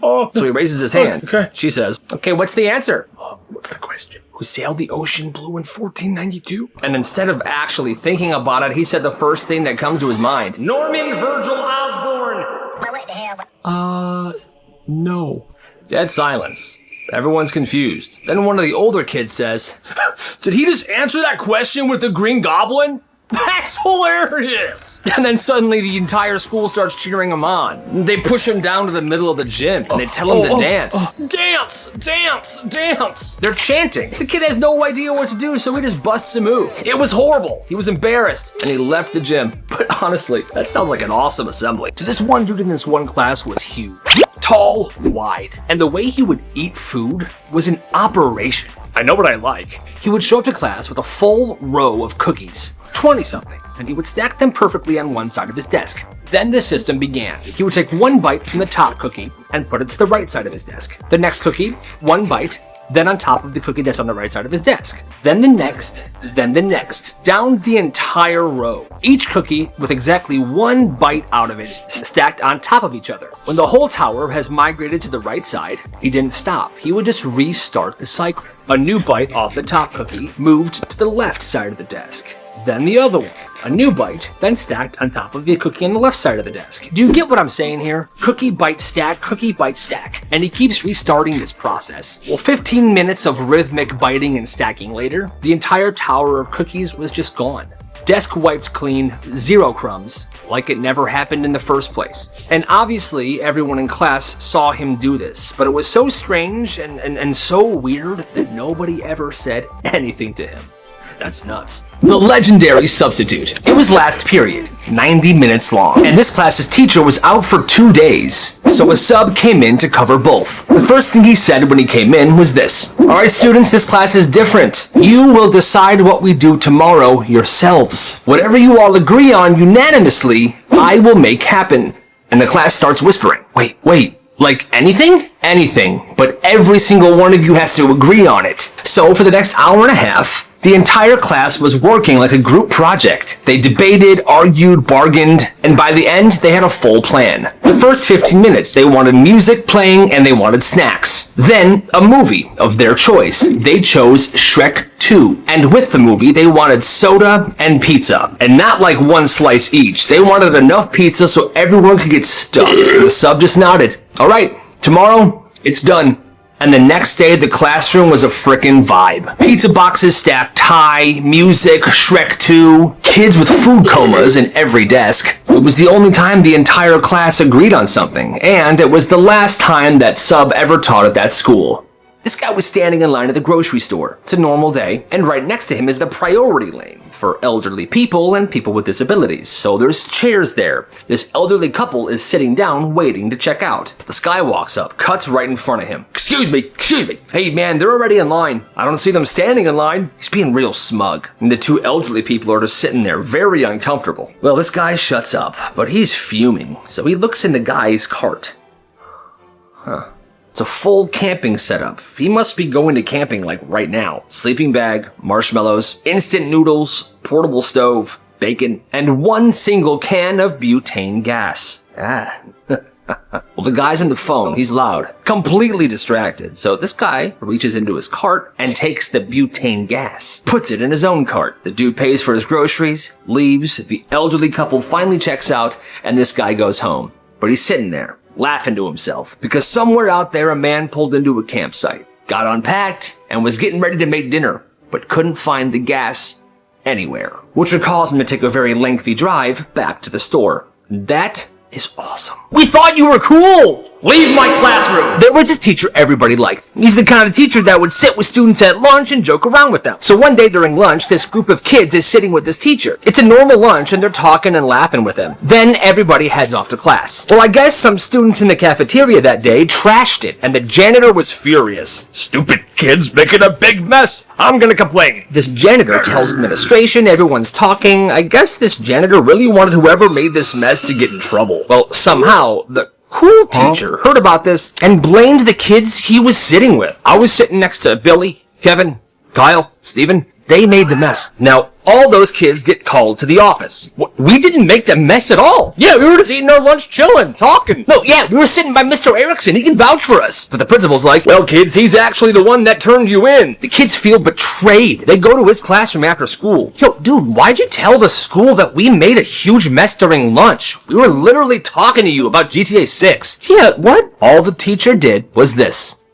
So he raises his hand. Okay. She says, okay, what's the answer? What's the question? Who sailed the ocean blue in 1492? And instead of actually thinking about it, he said the first thing that comes to his mind. Norman Virgil Osborne. No. Dead silence. Everyone's confused. Then one of the older kids says, did he just answer that question with the Green Goblin? That's hilarious! And then suddenly the entire school starts cheering him on. They push him down to the middle of the gym and they tell him to dance. Dance! Dance! Dance! They're chanting. The kid has no idea what to do, so he just busts a move. It was horrible. He was embarrassed and he left the gym. But honestly, that sounds like an awesome assembly. So this one dude in this one class was huge. Tall, wide, and the way he would eat food was an operation. I know what I like. He would show up to class with a full row of cookies, 20-something, and he would stack them perfectly on one side of his desk. Then the system began. He would take one bite from the top cookie and put it to the right side of his desk. The next cookie, one bite, then on top of the cookie that's on the right side of his desk. Then the next, down the entire row. Each cookie with exactly one bite out of it, stacked on top of each other. When the whole tower has migrated to the right side, he didn't stop. He would just restart the cycle. A new bite off the top cookie moved to the left side of the desk. Then the other one. A new bite, then stacked on top of the cookie on the left side of the desk. Do you get what I'm saying here? Cookie, bite, stack, cookie, bite, stack. And he keeps restarting this process. Well, 15 minutes of rhythmic biting and stacking later, the entire tower of cookies was just gone. Desk wiped clean, 0 crumbs, like it never happened in the first place. And obviously, everyone in class saw him do this, but it was so strange and so weird that nobody ever said anything to him. That's nuts. The legendary substitute. It was last period, 90 minutes long, and this class's teacher was out for 2 days, so a sub came in to cover both. The first thing he said when he came in was this. Alright students, this class is different. You will decide what we do tomorrow yourselves. Whatever you all agree on unanimously, I will make happen. And the class starts whispering. Wait, like anything? Anything, but every single one of you has to agree on it. So for the next hour and a half, the entire class was working like a group project. They debated, argued, bargained, and by the end, they had a full plan. The first 15 minutes, they wanted music playing and they wanted snacks. Then, a movie of their choice. They chose Shrek 2. And with the movie, they wanted soda and pizza. And not like one slice each. They wanted enough pizza so everyone could get stuffed. The sub just nodded. Alright, tomorrow, it's done. And the next day, the classroom was a frickin' vibe. Pizza boxes stacked high, music, Shrek 2, kids with food comas in every desk. It was the only time the entire class agreed on something, and it was the last time that sub ever taught at that school. This guy was standing in line at the grocery store. It's a normal day, and right next to him is the priority lane, for elderly people and people with disabilities, so there's chairs there. This elderly couple is sitting down waiting to check out. This guy walks up, cuts right in front of him. Excuse me. Hey man, they're already in line. I don't see them standing in line. He's being real smug. And the two elderly people are just sitting there, very uncomfortable. Well, this guy shuts up, but he's fuming, so he looks in the guy's cart. It's a full camping setup. He must be going to camping like right now. Sleeping bag, marshmallows, instant noodles, portable stove, bacon, and one single can of butane gas. Well, the guy's on the phone. He's loud, completely distracted. So this guy reaches into his cart and takes the butane gas, puts it in his own cart. The dude pays for his groceries, leaves. The elderly couple finally checks out, and this guy goes home. But he's sitting there, laughing to himself, because somewhere out there a man pulled into a campsite, got unpacked, and was getting ready to make dinner, but couldn't find the gas anywhere, which would cause him to take a very lengthy drive back to the store. That is awesome. We thought you were cool! Leave my classroom! There was this teacher everybody liked. He's the kind of teacher that would sit with students at lunch and joke around with them. So one day during lunch, this group of kids is sitting with this teacher. It's a normal lunch and they're talking and laughing with him. Then everybody heads off to class. Well, I guess some students in the cafeteria that day trashed it, and the janitor was furious. Stupid kids making a big mess. I'm gonna complain. This janitor tells administration, everyone's talking. I guess this janitor really wanted whoever made this mess to get in trouble. Well, somehow, the cool teacher heard about this and blamed the kids he was sitting with. I was sitting next to Billy, Kevin, Kyle, Steven. They made the mess. Now, all those kids get called to the office. We didn't make the mess at all. Yeah, we were just eating our lunch, chilling, talking. No, yeah, we were sitting by Mr. Erickson. He can vouch for us. But the principal's like, well, kids, he's actually the one that turned you in. The kids feel betrayed. They go to his classroom after school. Yo, dude, why'd you tell the school that we made a huge mess during lunch? We were literally talking to you about GTA 6. Yeah, what? All the teacher did was this.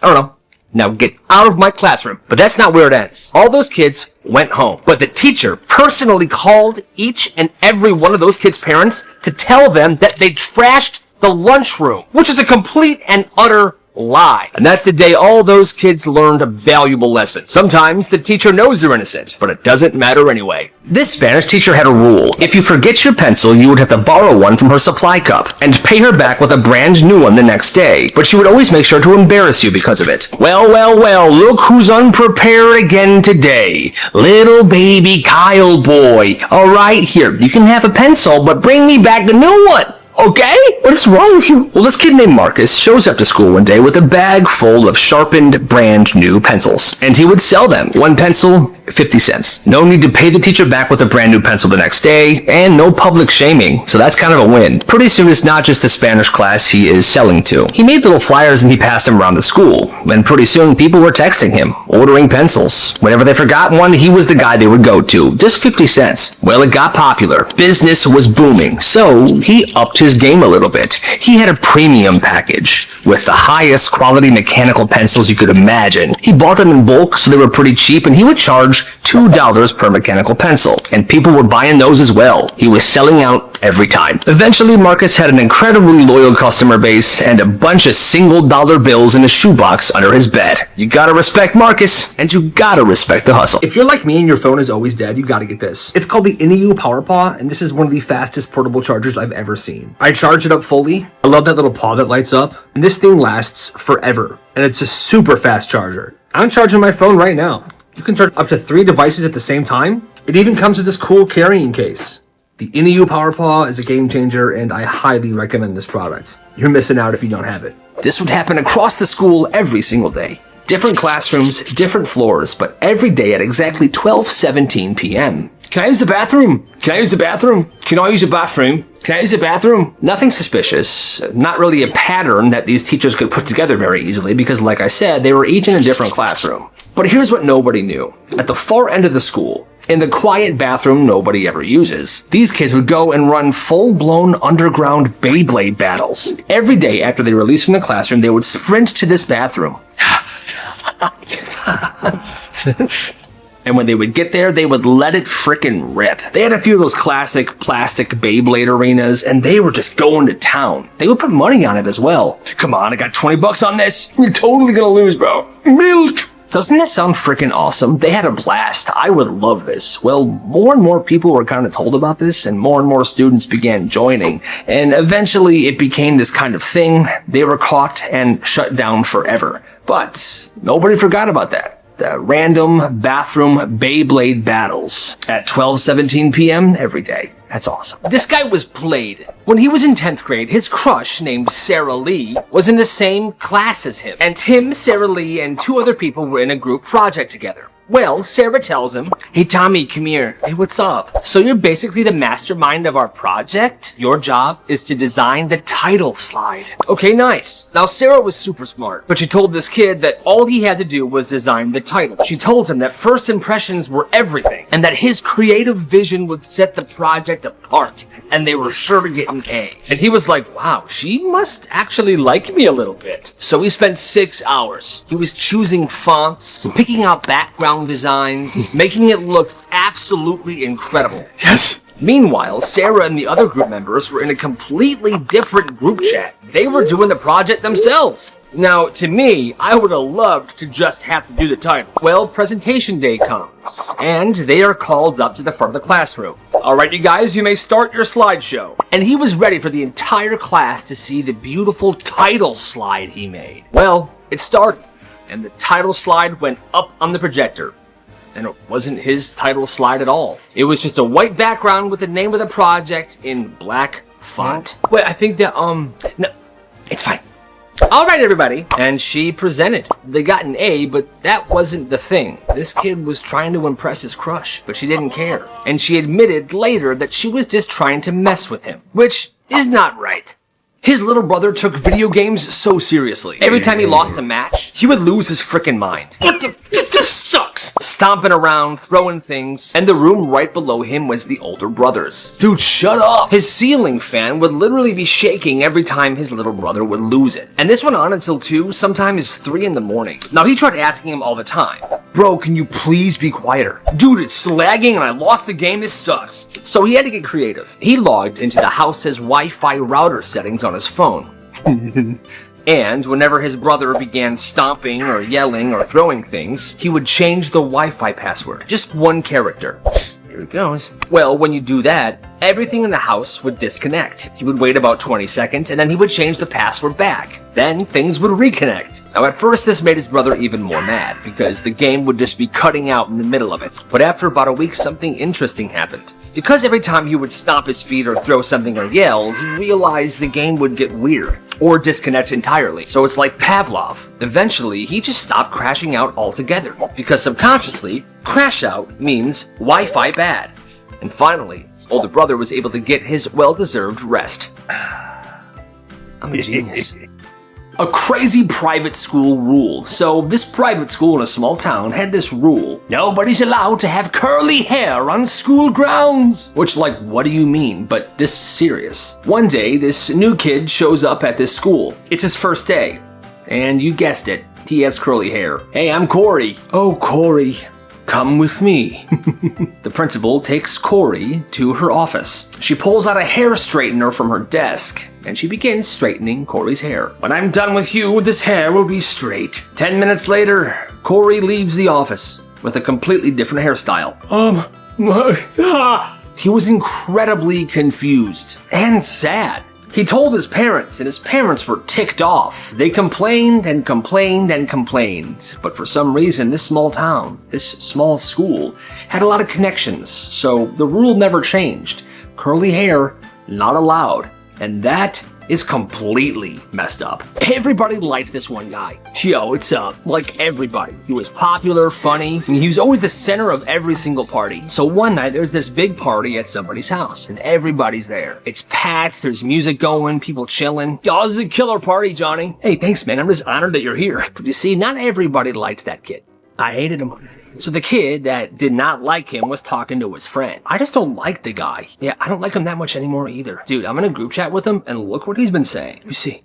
I don't know. Now get out of my classroom. But that's not where it ends. All those kids went home. But the teacher personally called each and every one of those kids' parents to tell them that they trashed the lunchroom, which is a complete and utter lie. And that's the day all those kids learned a valuable lesson. Sometimes the teacher knows they're innocent, but it doesn't matter anyway. This Spanish teacher had a rule. If you forget your pencil, you would have to borrow one from her supply cup and pay her back with a brand new one the next day. But she would always make sure to embarrass you because of it. Well, look who's unprepared again today. Little baby Kyle boy. All right, here, you can have a pencil, but bring me back the new one. Okay? What is wrong with you? Well, this kid named Marcus shows up to school one day with a bag full of sharpened, brand new pencils. And he would sell them. One pencil, 50 cents. No need to pay the teacher back with a brand new pencil the next day, and no public shaming. So that's kind of a win. Pretty soon it's not just the Spanish class he is selling to. He made little flyers and he passed them around the school. And pretty soon people were texting him, ordering pencils. Whenever they forgot one, he was the guy they would go to. Just 50 cents. Well, it got popular. Business was booming. So he upped his game a little bit. He had a premium package with the highest quality mechanical pencils you could imagine. He bought them in bulk, so they were pretty cheap, and he would charge $2 per mechanical pencil. And people were buying those as well. He was selling out every time. Eventually, Marcus had an incredibly loyal customer base and a bunch of single dollar bills in a shoebox under his bed. You gotta respect Marcus, and you gotta respect the hustle. If you're like me and your phone is always dead, you gotta get this. It's called the INEU PowerPaw, and this is one of the fastest portable chargers I've ever seen. I charge it up fully. I love that little paw that lights up, and this thing lasts forever, and it's a super fast charger. I'm charging my phone right now. You can charge up to 3 devices at the same time. It even comes with this cool carrying case. The INEU PowerPaw is a game changer, and I highly recommend this product. You're missing out if you don't have it. This would happen across the school every single day. Different classrooms, different floors, but every day at exactly 12:17 p.m. Can I use the bathroom? Can I use the bathroom? Can I use the bathroom? Can I use the bathroom? Nothing suspicious. Not really a pattern that these teachers could put together very easily because, like I said, they were each in a different classroom. But here's what nobody knew. At the far end of the school, in the quiet bathroom nobody ever uses, these kids would go and run full-blown underground Beyblade battles. Every day after they released from the classroom, they would sprint to this bathroom. And when they would get there, they would let it frickin' rip. They had a few of those classic plastic Beyblade arenas, and they were just going to town. They would put money on it as well. Come on, I got $20 on this. You're totally gonna lose, bro. Milk! Doesn't that sound freaking awesome? They had a blast. I would love this. Well, more and more people were kind of told about this, and more students began joining. And eventually it became this kind of thing. They were caught and shut down forever. But nobody forgot about that. The random bathroom Beyblade battles at 12:17 p.m. every day. That's awesome. This guy was played. When he was in 10th grade, his crush, named Sarah Lee, was in the same class as him. And him, Sarah Lee, and 2 other people were in a group project together. Well, Sarah tells him, "Hey Tommy, come here. Hey, what's up? So you're basically the mastermind of our project? Your job is to design the title slide." Okay, nice. Now Sarah was super smart, but she told this kid that all he had to do was design the title. She told him that first impressions were everything, and that his creative vision would set the project apart, and they were sure to get an A. And he was like, wow, she must actually like me a little bit. So he spent 6 hours. He was choosing fonts, picking out background designs, making it look absolutely incredible. Yes! Meanwhile, Sarah and the other group members were in a completely different group chat. They were doing the project themselves. Now, to me, I would have loved to just have to do the title. Well, presentation day comes, and they are called up to the front of the classroom. Alright, you guys, you may start your slideshow. And he was ready for the entire class to see the beautiful title slide he made. Well, it started, and the title slide went up on the projector. And it wasn't his title slide at all. It was just a white background with the name of the project in black font. Wait, I think that, no, it's fine. Alright, everybody. And she presented. They got an A, but that wasn't the thing. This kid was trying to impress his crush, but she didn't care. And she admitted later that she was just trying to mess with him, which is not right. His little brother took video games so seriously. Every time he lost a match, he would lose his frickin' mind. What the f- this sucks! Stomping around, throwing things, and the room right below him was the older brother's. Dude, shut up! His ceiling fan would literally be shaking every time his little brother would lose it. And this went on until 2, sometimes 3 in the morning. Now he tried asking him all the time, "Bro, can you please be quieter? Dude, it's lagging and I lost the game, this sucks." So he had to get creative. He logged into the house's Wi-Fi router settings on his phone. And whenever his brother began stomping or yelling or throwing things, he would change the Wi-Fi password. Just one character. Here it goes. Well, when you do that, everything in the house would disconnect. He would wait about 20 seconds and then he would change the password back. Then things would reconnect. Now at first this made his brother even more mad because the game would just be cutting out in the middle of it. But after about a week, something interesting happened. Because every time he would stomp his feet or throw something or yell, he realized the game would get weird or disconnect entirely. So it's like Pavlov. Eventually, he just stopped crashing out altogether because subconsciously, crash out means Wi-Fi bad. And finally, his older brother was able to get his well-deserved rest. I'm a genius. A crazy private school rule. So this private school in a small town had this rule. Nobody's allowed to have curly hair on school grounds. Which, like, what do you mean? But this is serious. One day, this new kid shows up at this school. It's his first day. And you guessed it, he has curly hair. "Hey, I'm Corey." "Oh, Corey, come with me." The principal takes Corey to her office. She pulls out a hair straightener from her desk, and she begins straightening Corey's hair. "When I'm done with you, this hair will be straight." 10 minutes later, Corey leaves the office with a completely different hairstyle. He was incredibly confused and sad. He told his parents, and his parents were ticked off. They complained and complained and complained. But for some reason, this small town, this small school, had a lot of connections, so the rule never changed. Curly hair, not allowed. And that is completely messed up. Everybody liked this one guy. Yo, what's up? Like everybody. He was popular, funny, and he was always the center of every single party. So one night, there's this big party at somebody's house, and everybody's there. It's packed, there's music going, people chilling. Yo, this is a killer party, Johnny. Hey, thanks, man. I'm just honored that you're here. But you see, not everybody liked that kid. I hated him. So the kid that did not like him was talking to his friend. "I just don't like the guy. Yeah, I don't like him that much anymore either. Dude, I'm in a group chat with him, and look what he's been saying." You see,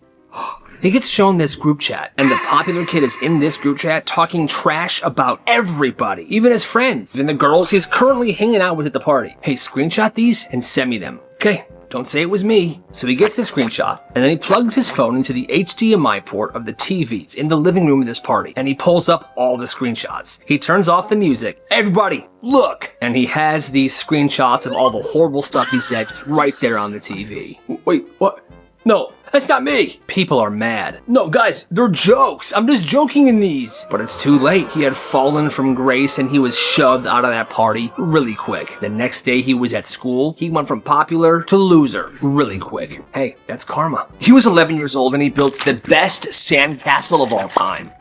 he gets shown this group chat, and the popular kid is in this group chat talking trash about everybody, even his friends, even the girls he's currently hanging out with at the party. "Hey, screenshot these and send me them." Okay. don't say it was me. So he gets the screenshot, and then he plugs his phone into the HDMI port of the TVs in the living room of this party, and he pulls up all the screenshots. He turns off the music. Everybody, look! And he has these screenshots of all the horrible stuff he said just right there on the TV. Wait, what? No, that's not me. People are mad. No, guys, they're jokes. I'm just joking in these. But it's too late. He had fallen from grace and he was shoved out of that party really quick. The next day he was at school. He went from popular to loser really quick. Hey, that's karma. He was 11 years old and he built the best sandcastle of all time.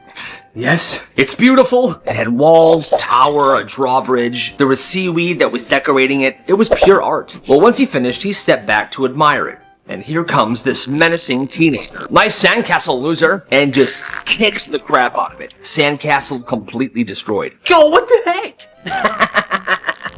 Yes, it's beautiful. It had walls, tower, a drawbridge. There was seaweed that was decorating it. It was pure art. Well, once he finished, he stepped back to admire it. And here comes this menacing teenager. Nice sandcastle, loser. And just kicks the crap out of it. Sandcastle completely destroyed. Yo, what the heck?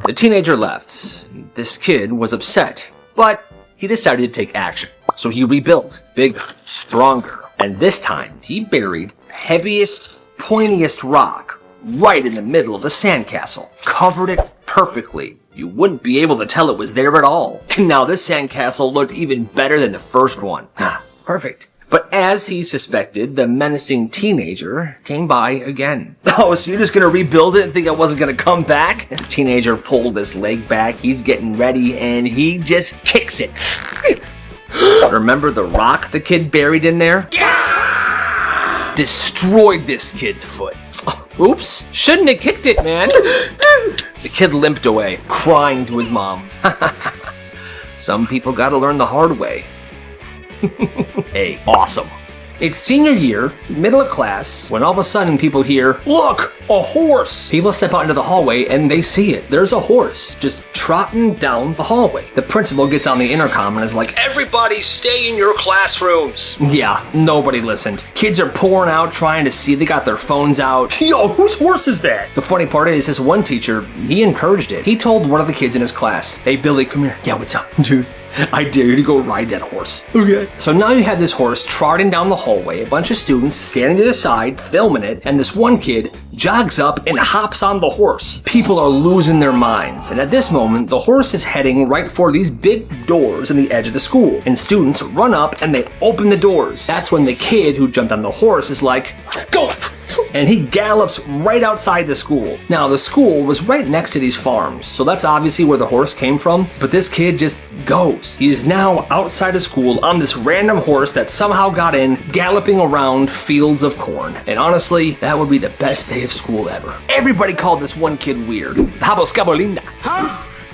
The teenager left. This kid was upset, but he decided to take action. So he rebuilt, bigger, stronger. And this time, he buried the heaviest, pointiest rock right in the middle of the sandcastle. Covered it perfectly. You wouldn't be able to tell it was there at all. And now this sandcastle looked even better than the first one. Perfect. But as he suspected, the menacing teenager came by again. Oh, so you're just gonna rebuild it and think I wasn't gonna come back? The teenager pulled his leg back, he's getting ready, and he just kicks it. Remember the rock the kid buried in there? Destroyed this kid's foot. Oops, shouldn't have kicked it, man. The kid limped away, crying to his mom. Some people gotta learn the hard way. Hey, awesome. It's senior year, middle of class, when all of a sudden people hear, look, a horse! People step out into the hallway and they see it. There's a horse just trotting down the hallway. The principal gets on the intercom and is like, Everybody stay in your classrooms. yeah, nobody listened. Kids are pouring out trying to see. They got their phones out. Yo, whose horse is that? The funny part is this one teacher, he encouraged it. He told one of the kids in his class, hey, Billy, come here. Yeah, what's up? Dude, I dare you to go ride that horse. Okay. So now you have this horse trotting down the hallway, a bunch of students standing to the side, filming it, and this one kid jogs up and hops on the horse. People are losing their minds, and at this moment, the horse is heading right for these big doors in the edge of the school, and students run up and they open the doors. That's when the kid who jumped on the horse is like, go! And he gallops right outside the school. Now, the school was right next to these farms, so that's obviously where the horse came from, but this kid just goes. He's now outside of school on this random horse that somehow got in, galloping around fields of corn. And honestly, that would be the best day of school ever. Everybody called this one kid weird. Habo Scabolinda.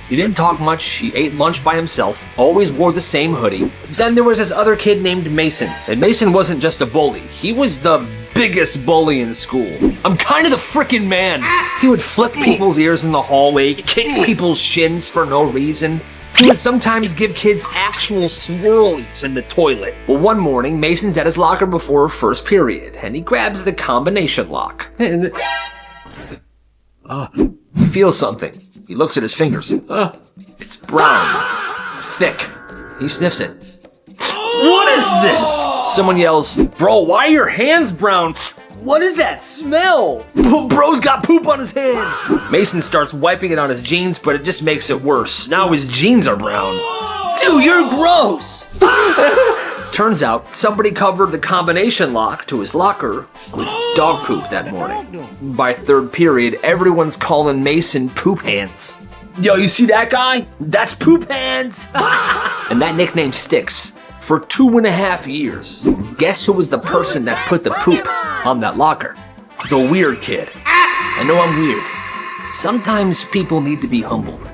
He didn't talk much, he ate lunch by himself, always wore the same hoodie. Then there was this other kid named Mason. And Mason wasn't just a bully, he was the biggest bully in school. I'm kind of the frickin' man. He would flip people's ears in the hallway, kick people's shins for no reason. He would sometimes give kids actual swirlies in the toilet. Well, one morning, Mason's at his locker before first period, and he grabs the combination lock. He feels something. He looks at his fingers. It's brown. Thick. He sniffs it. What is this? Someone yells, bro, why are your hands brown? What is that smell? Bro's got poop on his hands. Mason starts wiping it on his jeans, but it just makes it worse. Now his jeans are brown. Dude, you're gross. Turns out somebody covered the combination lock to his locker with dog poop that morning. By third period, everyone's calling Mason Poop Hands. Yo, you see that guy? That's Poop Hands. And that nickname sticks for 2.5 years. Guess who was the person that put the poop on that locker? The weird kid. I know I'm weird. Sometimes people need to be humbled.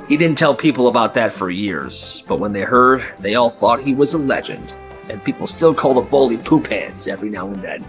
He didn't tell people about that for years, but when they heard, they all thought he was a legend. And people still call the bully Poop Hands every now and then.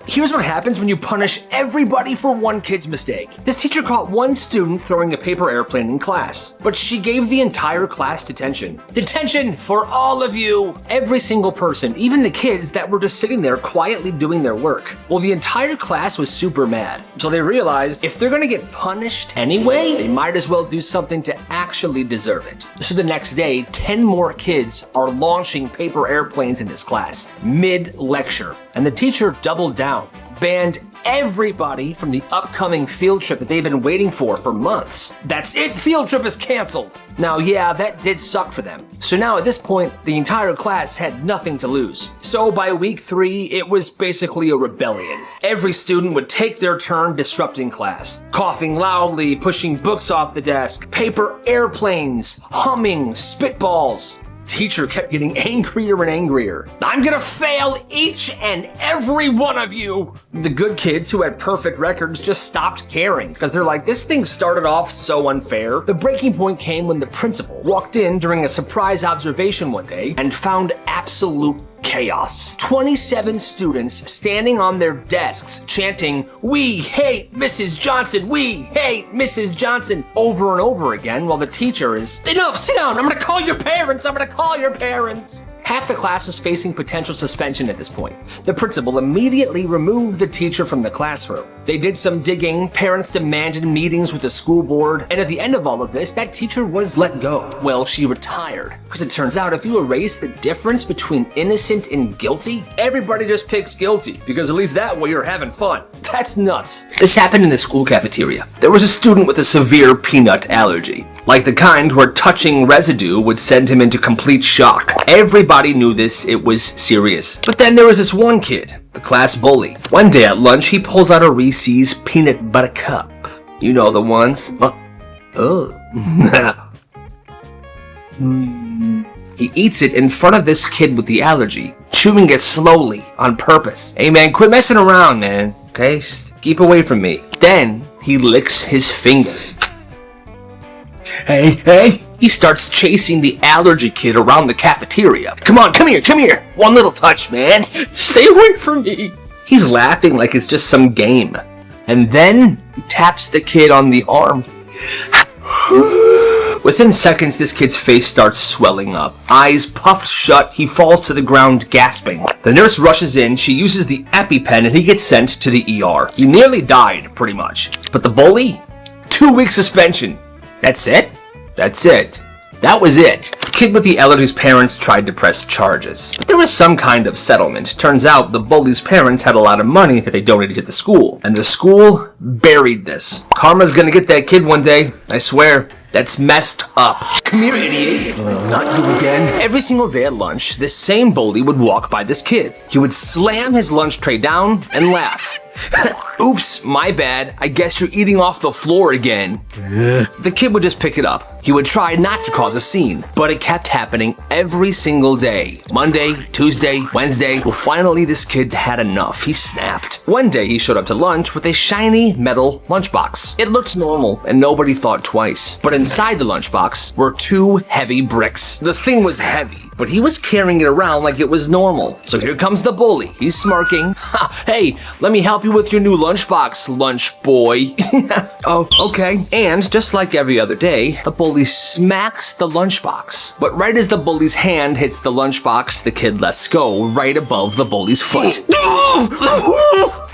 Here's what happens when you punish everybody for one kid's mistake. This teacher caught one student throwing a paper airplane in class, but she gave the entire class detention. Detention for all of you! Every single person, even the kids that were just sitting there quietly doing their work. Well, the entire class was super mad, so they realized if they're gonna get punished anyway, they might as well do something to actually deserve it. So the next day, 10 more kids are launching paper airplanes in this class, mid-lecture. And the teacher doubled down, banned everybody from the upcoming field trip that they've been waiting for months. That's it, field trip is canceled. Now, yeah, that did suck for them. So now at this point, the entire class had nothing to lose. So by week 3, it was basically a rebellion. Every student would take their turn disrupting class, coughing loudly, pushing books off the desk, paper airplanes, humming, spitballs. Teacher kept getting angrier and angrier. I'm gonna fail each and every one of you. The good kids who had perfect records just stopped caring because they're like, this thing started off so unfair. The breaking point came when the principal walked in during a surprise observation one day and found absolute chaos. 27 students standing on their desks chanting, "We hate Mrs. Johnson, we hate Mrs. Johnson," over and over again while the teacher is, "Enough, sit down, I'm gonna call your parents, I'm gonna call your parents." Half the class was facing potential suspension at this point. The principal immediately removed the teacher from the classroom. They did some digging, parents demanded meetings with the school board, and at the end of all of this, that teacher was let go. Well, she retired. Because it turns out if you erase the difference between innocent and guilty, everybody just picks guilty, because at least that way you're having fun. That's nuts. This happened in the school cafeteria. There was a student with a severe peanut allergy, like the kind where touching residue would send him into complete shock. Everybody knew this, it was serious. But then there was this one kid, the class bully. One day at lunch, he pulls out a Reese's peanut butter cup. You know the ones. He eats it in front of this kid with the allergy, chewing it slowly, on purpose. Hey man, quit messing around, man. Okay, keep away from me. Then, he licks his finger. Hey. He starts chasing the allergy kid around the cafeteria. Come on, come here. One little touch, man. Stay away from me. He's laughing like it's just some game. And then, he taps the kid on the arm. Within seconds, this kid's face starts swelling up. Eyes puffed shut, he falls to the ground gasping. The nurse rushes in, she uses the EpiPen, and he gets sent to the ER. He nearly died, pretty much. But the bully? 2-week suspension. That's it? That's it. That was it. The kid with the allergy's parents tried to press charges, but there was some kind of settlement. Turns out the bully's parents had a lot of money that they donated to the school, and the school buried this. Karma's gonna get that kid one day, I swear. That's messed up. Come here, idiot. Oh, not you again. Every single day at lunch, this same bully would walk by this kid. He would slam his lunch tray down and laugh. Oops, my bad. I guess you're eating off the floor again. The kid would just pick it up. He would try not to cause a scene, but it kept happening every single day. Monday, Tuesday, Wednesday. Well, finally, this kid had enough. He snapped. One day, he showed up to lunch with a shiny metal lunchbox. It looked normal, and nobody thought twice. But inside the lunchbox were 2 heavy bricks. The thing was heavy, but he was carrying it around like it was normal. So here comes the bully. He's smirking. Hey, let me help you with your new lunchbox, lunch boy. Oh, okay. And just like every other day, the bully smacks the lunchbox. But right as the bully's hand hits the lunchbox, the kid lets go right above the bully's foot.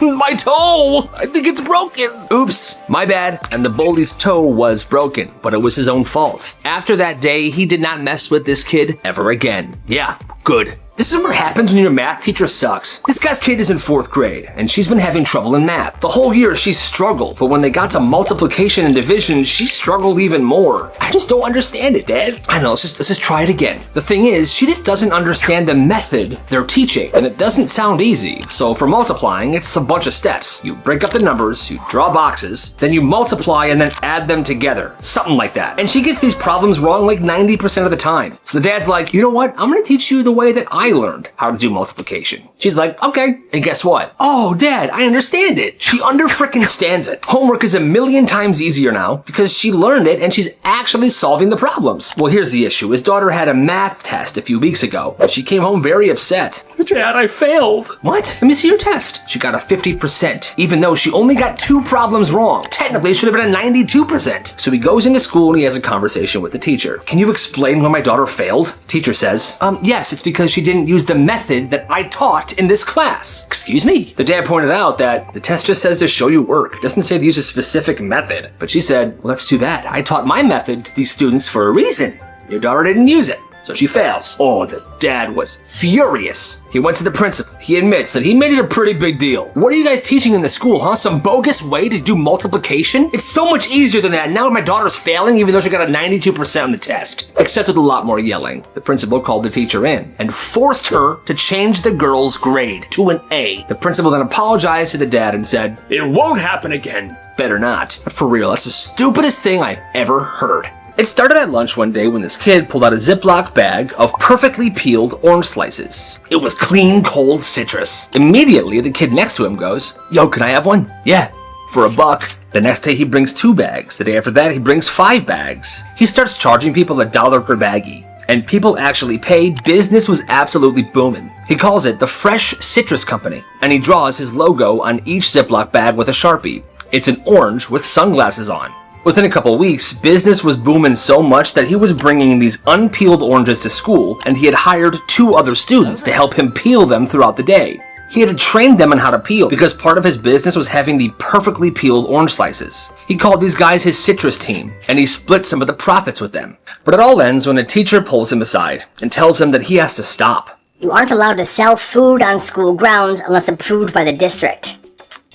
My toe! I think it's broken. Oops, my bad. And the bully's toe was broken, but it was his own fault. After that day, he did not mess with this kid ever again. Yeah, good. This is what happens when your math teacher sucks. This guy's kid is in 4th grade, and she's been having trouble in math. The whole year she's struggled, but when they got to multiplication and division, she struggled even more. I just don't understand it, Dad. I know, let's just try it again. The thing is, she just doesn't understand the method they're teaching, and it doesn't sound easy. So for multiplying, it's a bunch of steps. You break up the numbers, you draw boxes, then you multiply and then add them together. Something like that. And she gets these problems wrong like 90% of the time. So the dad's like, you know what? I'm gonna teach you the way that I learned how to do multiplication. She's like, okay. And guess what? Oh, Dad, I understand it. She under-frickin-stands it. Homework is a million times easier now because she learned it and she's actually solving the problems. Well, here's the issue. His daughter had a math test a few weeks ago and she came home very upset. Dad, I failed. What? Let me see your test. She got a 50%, even though she only got 2 problems wrong. Technically, it should have been a 92%. So he goes into school and he has a conversation with the teacher. Can you explain why my daughter failed? The teacher says, yes, it's because she didn't use the method that I taught in this class. Excuse me? The dad pointed out that the test just says to show you work. It doesn't say to use a specific method. But she said, well, that's too bad. I taught my method to these students for a reason. Your daughter didn't use it. So she fails. Oh, the dad was furious. He went to the principal. He admits that he made it a pretty big deal. What are you guys teaching in the school, huh? Some bogus way to do multiplication? It's so much easier than that. Now my daughter's failing even though she got a 92% on the test. Except with a lot more yelling. The principal called the teacher in and forced her to change the girl's grade to an A. The principal then apologized to the dad and said, "It won't happen again." Better not. But for real, that's the stupidest thing I've ever heard. It started at lunch one day when this kid pulled out a Ziploc bag of perfectly peeled orange slices. It was clean, cold citrus. Immediately, the kid next to him goes, "Yo, can I have one?" "Yeah, for $1." The next day, he brings 2 bags. The day after that, he brings 5 bags. He starts charging people $1 per baggie. And people actually paid. Business was absolutely booming. He calls it the Fresh Citrus Company. And he draws his logo on each Ziploc bag with a Sharpie. It's an orange with sunglasses on. Within a couple weeks, business was booming so much that he was bringing these unpeeled oranges to school, and he had hired 2 other students to help him peel them throughout the day. He had trained them on how to peel because part of his business was having the perfectly peeled orange slices. He called these guys his citrus team, and he split some of the profits with them. But it all ends when a teacher pulls him aside and tells him that he has to stop. You aren't allowed to sell food on school grounds unless approved by the district.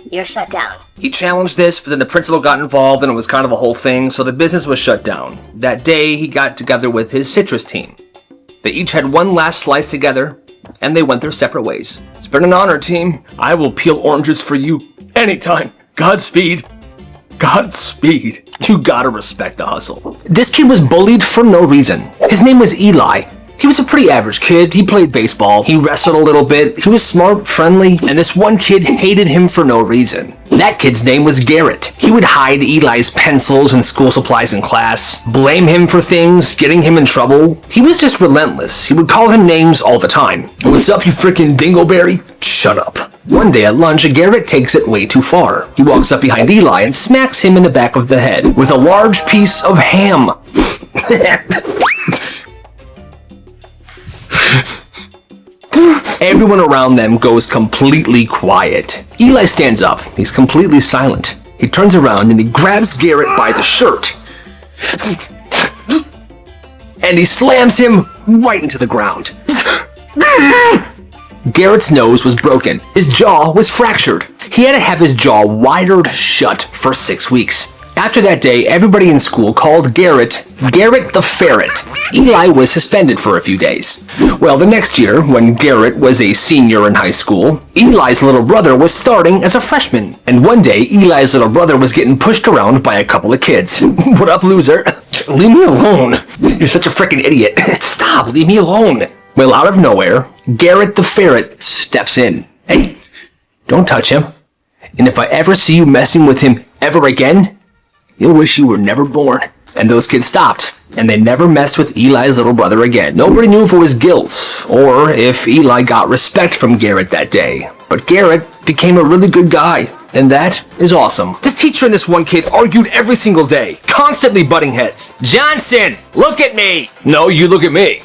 You're shut down. He challenged this, but then the principal got involved and it was kind of a whole thing, so the business was shut down. That day, he got together with his citrus team. They each had one last slice together, and they went their separate ways. "It's been an honor, team. I will peel oranges for you anytime. Godspeed. Godspeed." You gotta respect the hustle. This kid was bullied for no reason. His name was Eli. He was a pretty average kid. He played baseball. He wrestled a little bit. He was smart, friendly, and this one kid hated him for no reason. That kid's name was Garrett. He would hide Eli's pencils and school supplies in class, blame him for things, getting him in trouble. He was just relentless. He would call him names all the time. "What's up, you freaking dingleberry?" "Shut up." One day at lunch, Garrett takes it way too far. He walks up behind Eli and smacks him in the back of the head with a large piece of ham. Everyone around them goes completely quiet. Eli stands up. He's completely silent. He turns around and he grabs Garrett by the shirt. And he slams him right into the ground. Garrett's nose was broken. His jaw was fractured. He had to have his jaw wired shut for 6 weeks. After that day, everybody in school called Garrett the Ferret. Eli was suspended for a few days. Well, the next year, when Garrett was a senior in high school, Eli's little brother was starting as a freshman. And one day, Eli's little brother was getting pushed around by a couple of kids. "What up, loser?" "Leave me alone. You're such a freaking idiot. Stop, leave me alone." Well, out of nowhere, Garrett the Ferret steps in. "Hey, don't touch him. And if I ever see you messing with him ever again, you'll wish you were never born." And those kids stopped, and they never messed with Eli's little brother again. Nobody knew if it was guilt, or if Eli got respect from Garrett that day. But Garrett became a really good guy, and that is awesome. This teacher and this one kid argued every single day, constantly butting heads. "Johnson, look at me!" "No, you look at me."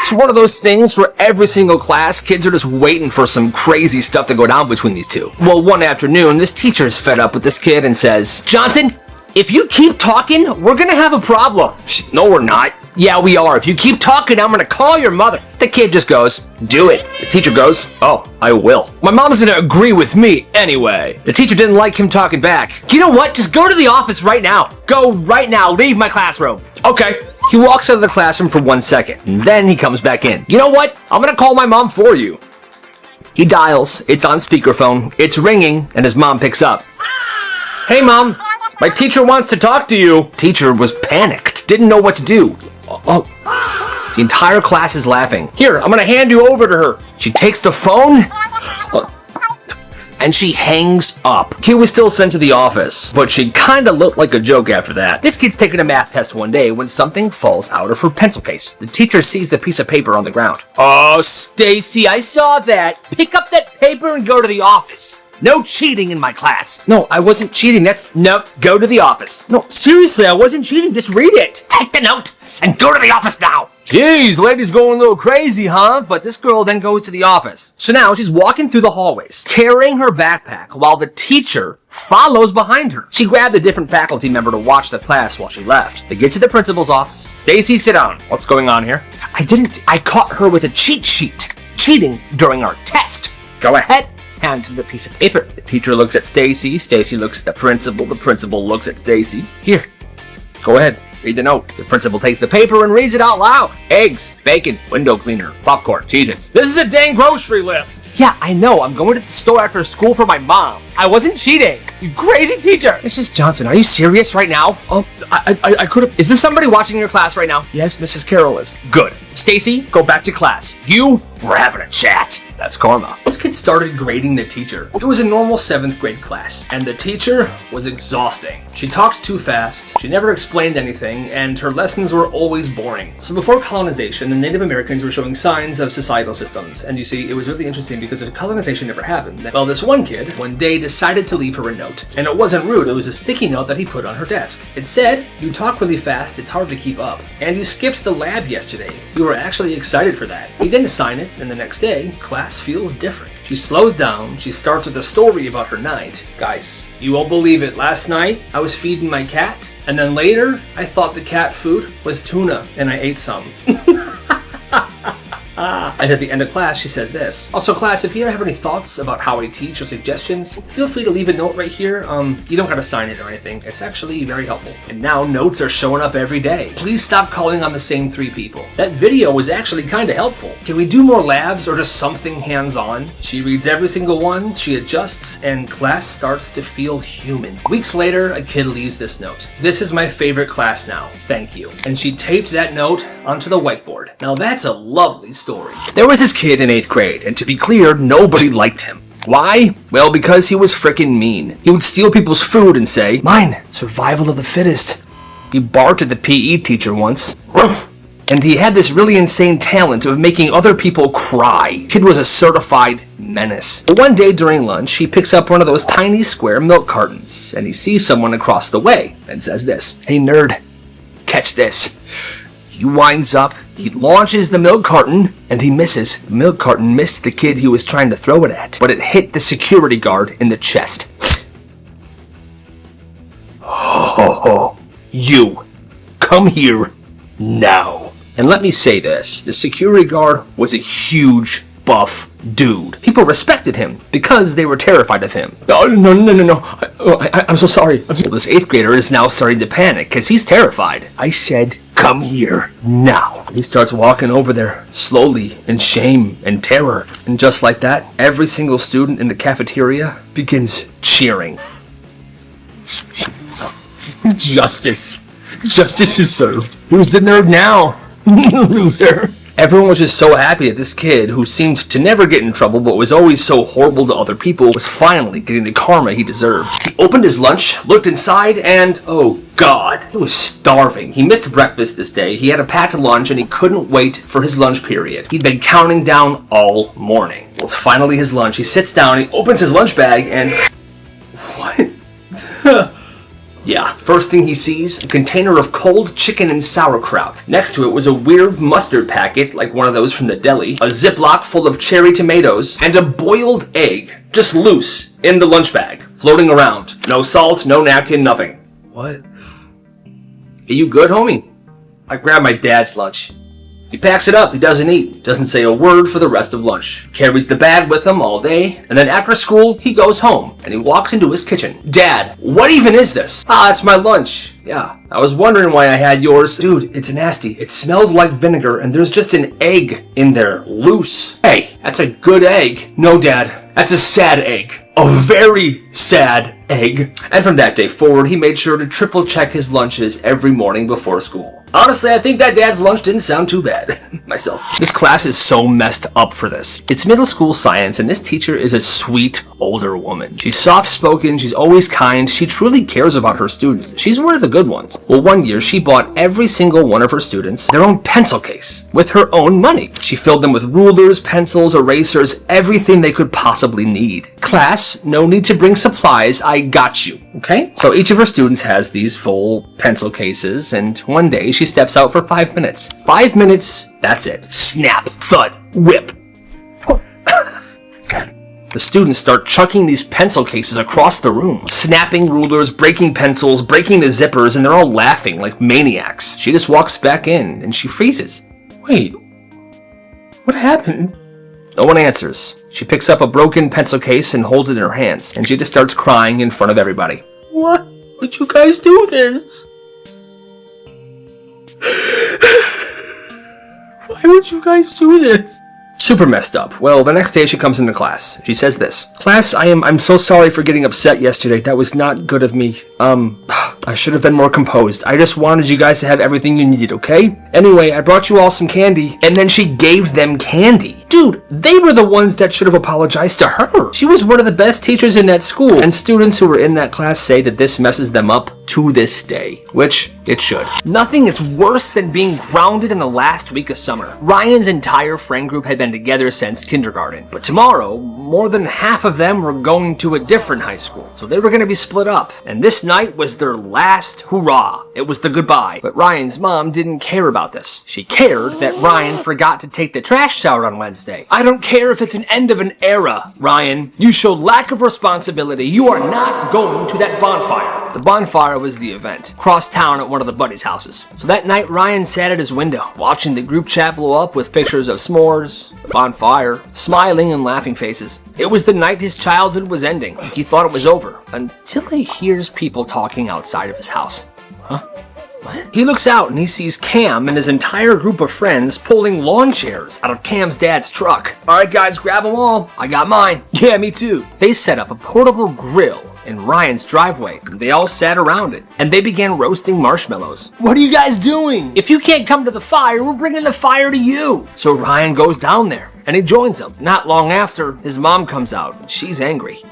It's one of those things where every single class, kids are just waiting for some crazy stuff to go down between these two. Well, one afternoon, this teacher's fed up with this kid and says, "Johnson, if you keep talking, we're gonna have a problem." "No, we're not." "Yeah, we are. If you keep talking, I'm gonna call your mother." The kid just goes, "Do it." The teacher goes, "Oh, I will. My mom's gonna agree with me anyway." The teacher didn't like him talking back. "You know what? Just go to the office right now. Go right now. Leave my classroom." "Okay." He walks out of the classroom for 1 second, and then he comes back in. "You know what? I'm gonna call my mom for you." He dials. It's on speakerphone. It's ringing, and his mom picks up. "Hey, Mom. My teacher wants to talk to you." Teacher was panicked. Didn't know what to do. Oh. The entire class is laughing. "Here, I'm gonna hand you over to her." She takes the phone. And she hangs up. Kid was still sent to the office, but she kinda looked like a joke after that. This kid's taking a math test one day when something falls out of her pencil case. The teacher sees the piece of paper on the ground. "Oh, Stacy, I saw that. Pick up that paper and go to the office. No cheating in my class." "No, I wasn't cheating. Nope, go to the office." "No, seriously, I wasn't cheating. Just read it." "Take the note and go to the office now." Geez, lady's going a little crazy, huh? But this girl then goes to the office. So now she's walking through the hallways, carrying her backpack, while the teacher follows behind her. She grabbed a different faculty member to watch the class while she left. They get to the principal's office. Stacy, sit down. What's going on here? I caught her with a cheat sheet, cheating during our test. Go ahead. Hand him the piece of paper. The teacher looks at Stacy. Stacy looks at the principal looks at Stacy. Here, go ahead. Read the note. The principal takes the paper and reads it out loud. Eggs, bacon, window cleaner, popcorn, Cheez-Its. This is a dang grocery list. Yeah, I know. I'm going to the store after school for my mom. I wasn't cheating. You crazy teacher. Mrs. Johnson, are you serious right now? Oh, I could have. Is there somebody watching your class right now? Yes, Mrs. Carroll is. Good. Stacy, go back to class. We're having a chat. That's karma. This kid started grading the teacher. It was a normal 7th grade class, and the teacher was exhausting. She talked too fast, she never explained anything, and her lessons were always boring. So before colonization, the Native Americans were showing signs of societal systems, and you see, it was really interesting because if colonization never happened, well, this one kid, one day decided to leave her a note. And it wasn't rude, it was a sticky note that he put on her desk. It said, "You talk really fast, it's hard to keep up. And you skipped the lab yesterday. You were actually excited for that." He didn't sign it, and the next day, class feels different. She slows down, she starts with a story about her night. Guys, you won't believe it. Last night, I was feeding my cat, and then later, I thought the cat food was tuna, and I ate some. And at the end of class, she says this. Also, class, if you ever have any thoughts about how I teach or suggestions, feel free to leave a note right here. You don't gotta sign it or anything. It's actually very helpful. And now notes are showing up every day. Please stop calling on the same 3 people. That video was actually kinda helpful. Can we do more labs or just something hands-on? She reads every single one, she adjusts, and class starts to feel human. Weeks later, a kid leaves this note. "This is my favorite class now. Thank you." And she taped that note onto the whiteboard. Now that's a lovely story. There was this kid in 8th grade, and to be clear, nobody liked him. Why? Well, because he was frickin' mean. He would steal people's food and say, "Mine, survival of the fittest." He barked at the PE teacher once. Ruff. And he had this really insane talent of making other people cry. Kid was a certified menace. But one day during lunch, he picks up one of those tiny square milk cartons, and he sees someone across the way and says this, "Hey nerd, catch this." He winds up, he launches the milk carton, and he misses. The milk carton missed the kid he was trying to throw it at, but it hit the security guard in the chest. "Oh, you, come here now." And let me say this, the security guard was a huge, buff dude. People respected him because they were terrified of him. "Oh, no. I'm so sorry." Well, this 8th grader is now starting to panic because he's terrified. "I said, come here now." He starts walking over there, slowly, in shame and terror. And just like that, every single student in the cafeteria begins cheering. Justice. Justice is served. Who's the nerd now? Loser. Everyone was just so happy that this kid, who seemed to never get in trouble but was always so horrible to other people, was finally getting the karma he deserved. He opened his lunch, looked inside, and oh god, he was starving. He missed breakfast this day, he had a packed lunch, and he couldn't wait for his lunch period. He'd been counting down all morning. Well, it's finally his lunch. He sits down, he opens his lunch bag, and... what? Yeah, first thing he sees, a container of cold chicken and sauerkraut. Next to it was a weird mustard packet, like one of those from the deli, a Ziploc full of cherry tomatoes, and a boiled egg, just loose, in the lunch bag, floating around. No salt, no napkin, nothing. What? Are you good, homie? I grabbed my dad's lunch. He packs it up, he doesn't eat, doesn't say a word for the rest of lunch, carries the bag with him all day, and then after school, he goes home, and he walks into his kitchen. "Dad, what even is this?" "Ah, it's my lunch." "Yeah, I was wondering why I had yours." "Dude, it's nasty. It smells like vinegar, and there's just an egg in there, loose." "Hey, that's a good egg." "No, Dad, that's a sad egg. A very sad egg." And from that day forward, he made sure to triple check his lunches every morning before school. Honestly, I think that dad's lunch didn't sound too bad. Myself. This class is so messed up for this. It's middle school science, and this teacher is a sweet, older woman. She's soft-spoken, she's always kind, she truly cares about her students. She's one of the good ones. Well, one year, she bought every single one of her students their own pencil case with her own money. She filled them with rulers, pencils, erasers, everything they could possibly need. "Class, no need to bring supplies, I got you." Okay? So each of her students has these full pencil cases, and one day she steps out for 5 minutes. 5 minutes, that's it. Snap, thud, whip. The students start chucking these pencil cases across the room, snapping rulers, breaking pencils, breaking the zippers, and they're all laughing like maniacs. She just walks back in, and she freezes. Wait, what happened? No one answers. She picks up a broken pencil case and holds it in her hands, and she just starts crying in front of everybody. What would you guys do this? Why would you guys do this? Super messed up. Well, the next day she comes into class. She says this. Class, I'm so sorry for getting upset yesterday. That was not good of me. I should have been more composed. I just wanted you guys to have everything you needed, okay? Anyway, I brought you all some candy. And then she gave them candy. Dude, they were the ones that should have apologized to her. She was one of the best teachers in that school. And students who were in that class say that this messes them up to this day. Which it should. Nothing is worse than being grounded in the last week of summer. Ryan's entire friend group had been together since kindergarten. But tomorrow, more than half of them were going to a different high school. So they were going to be split up. And this night was their last hurrah. It was the goodbye. But Ryan's mom didn't care about this. She cared that Ryan forgot to take the trash out on Wednesday. I don't care if it's an end of an era, Ryan. You showed lack of responsibility. You are not going to that bonfire. The bonfire was the event. Across town at one of the buddies' houses. So that night, Ryan sat at his window, watching the group chat blow up with pictures of s'mores, the bonfire, smiling and laughing faces. It was the night his childhood was ending. He thought it was over, until he hears people talking outside of his house. Huh? What? He looks out and he sees Cam and his entire group of friends pulling lawn chairs out of Cam's dad's truck. All right, guys, grab them all. I got mine. Yeah, me too. They set up a portable grill in Ryan's driveway. They all sat around it, and they began roasting marshmallows. What are you guys doing? If you can't come to the fire, we're bringing the fire to you. So Ryan goes down there, and he joins them. Not long after, his mom comes out, and she's angry.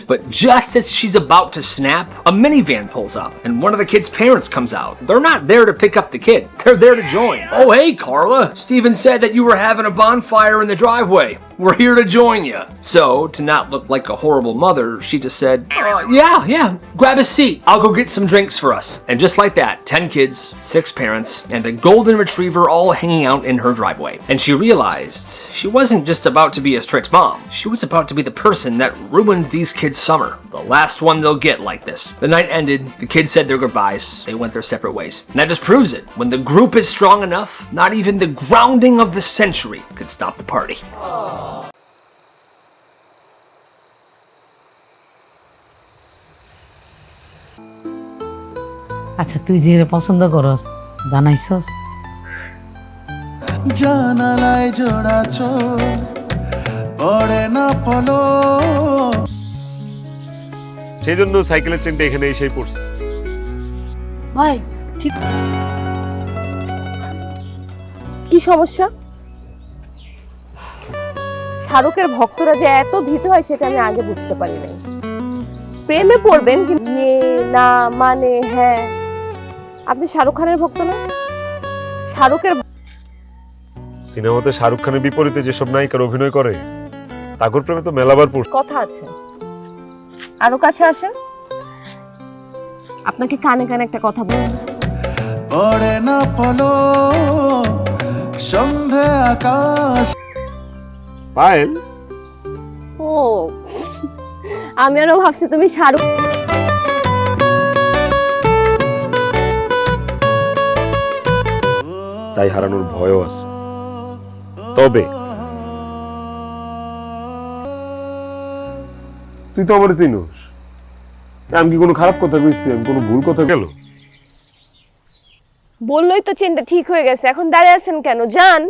But just as she's about to snap, a minivan pulls up, and one of the kids' parents comes out. They're not there to pick up the kid. They're there to join. Oh, hey, Carla. Steven said that you were having a bonfire in the driveway. We're here to join you. So, to not look like a horrible mother, she just said, yeah, grab a seat. I'll go get some drinks for us. And just like that, 10 kids, 6 parents, and a golden retriever all hanging out in her driveway. And she realized she wasn't just about to be a strict mom. She was about to be the person that ruined these kids' summer. The last one they'll get like this. The night ended, the kids said their goodbyes, they went their separate ways. And that just proves it. When the group is strong enough, not even the grounding of the century could stop the party. আচ্ছা তুই যে পছন্দ করস জানাইছস জানালায় জোড়া চোর পড়ে না পলো সেই জন্য সাইকেলের চেনটা এখানে এসেই পড়ছে ভাই ঠিক কি সমস্যা? শাহরুখের ভক্তরা যে এত ভীত হয় সেটা আমি আগে বুঝতে পারি নাই। প্রেমে পড়বেন কিন্তু না মানে হ্যাঁ, আপনি শাহরুখ খানের ভক্ত না? শাহরুখের সিনেমাতে শাহরুখ খানের বিপরীতে যেসব নায়িকার অভিনয় করে তাগর প্রেমে তো মেলাবার পড়ছে। কথা আছে, আরো কাছে আসেন, আপনাকে কানে কানে একটা কথা বলবো। পড়ে না পলো সন্ধে আকাশ। পায়েল, ও আমি আরো ভাবছি তুমি শাহরুখ। তাই হারানোর ভয়ও আছে। তবে তুই তো আমার চিনোস, আমি কি কোনো খারাপ কথা কইছি? আমি কোনো ভুল কথা গেল? বললোই তো চেনটা ঠিক হয়ে গেছে, এখন দাঁড়িয়ে আছেন কেন? যান।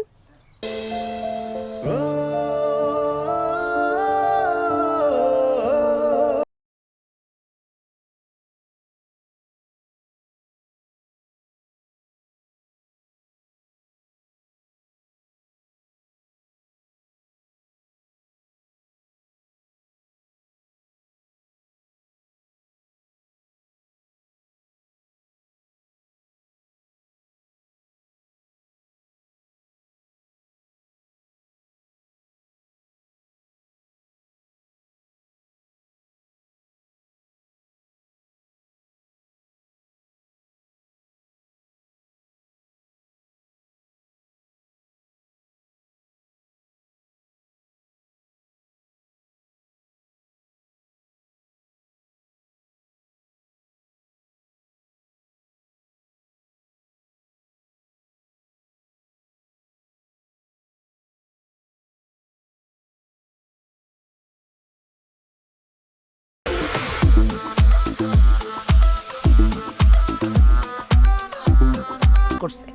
করছে।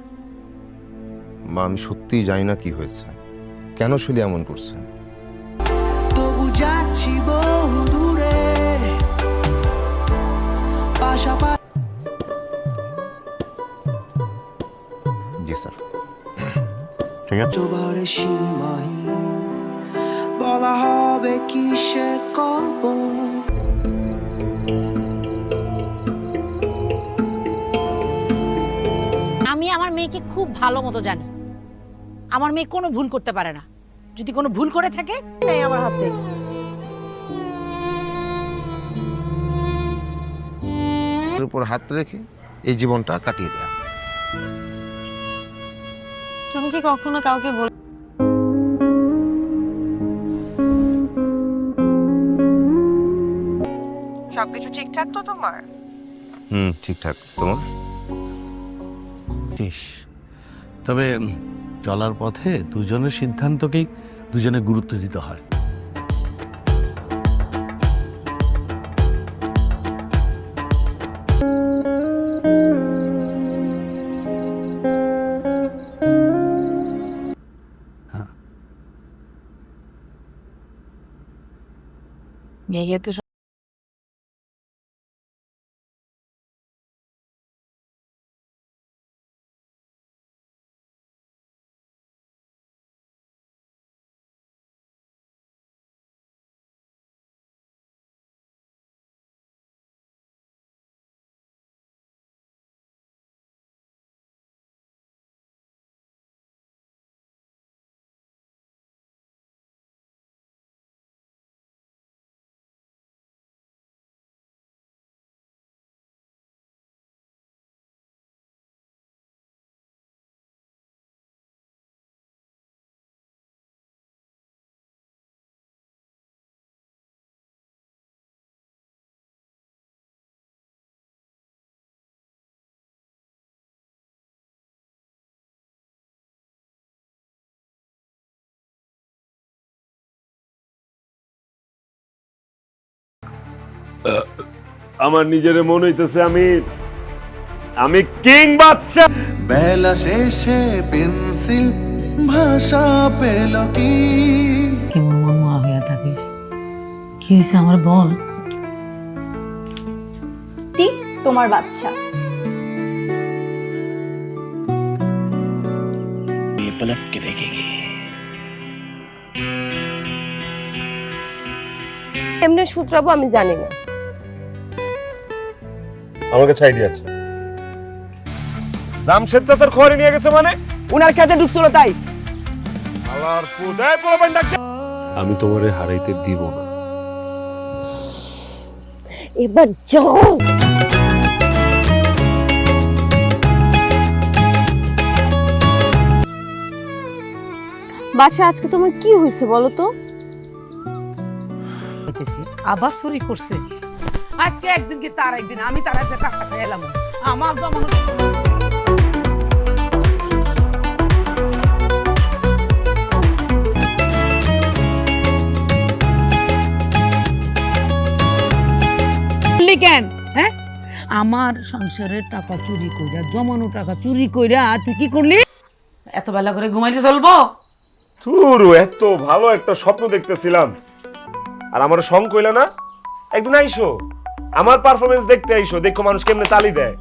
মা আমি সত্যিই জানি না কি হয়েছে, কেন শুলি এমন করছে। তবু যাচ্ছি বহু দূরে পাশাপাশি। জি স্যার। ঠিক আছে, জোবারে সীমাই বলা হবে কিসের গল্প। আমি আমার মেয়েকে খুব ভালো মতো জানি, আমার মেয়ে কোনো ভুল করতে পারে না। যদি কোনো ভুল করে থাকে নেই আমার হাতে। উপর হাত রেখে এই জীবনটা কাটিয়ে দেয়া। তুমি কি কখনো কাউকে বল সবকিছু ঠিকঠাক তো তোমার? ঠিকঠাক। তোমার? তবে চলার পথে দুজনের সিদ্ধান্তকেই দুজনে গুরুত্ব দিতে হয়। মেয়ে তো আমার নিজের মনে হইতেছে আমি কিং বাদশা। বেলা শেষে পেন্সিল ভাষা পেল কি? কেমন মন মরা হইয়া থাকিস, কি হয়েছে আমার বল। ঠিক তোমার বাচ্চা। এমনি সূত্রাবো আমি জানি না। আমার কাছে আইডিয়া আছে। জামশেদ চাচার খবরে নিয়ে গেছে মানে উনার কাছে ঢুকছিল তাই। আলার পুদায় পোলাপান ডাকতে। আমি তোমারে হারাইতে দিব না। এবার যাও। বাচ্চা আজকে তোমার কি হয়েছে বলো তো? আবার চুরি করছে। আজকে একদিন কি তার একদিন আমি তার একটা টাকা খেলাম আমার জমানো। কেন হ্যাঁ আমার সংসারের টাকা চুরি কইরা জমানো টাকা চুরি কইরা তুই কি করলি? এত বেলা করে ঘুমাইতে চলবো? তুরু এত ভালো একটা স্বপ্ন দেখতেছিলাম আর আমার সং কইলা না, একদিন আইসো আমার পারফরমেন্স দেখতে আইসো, দেখো মানুষ কেমনে তালি দেয়।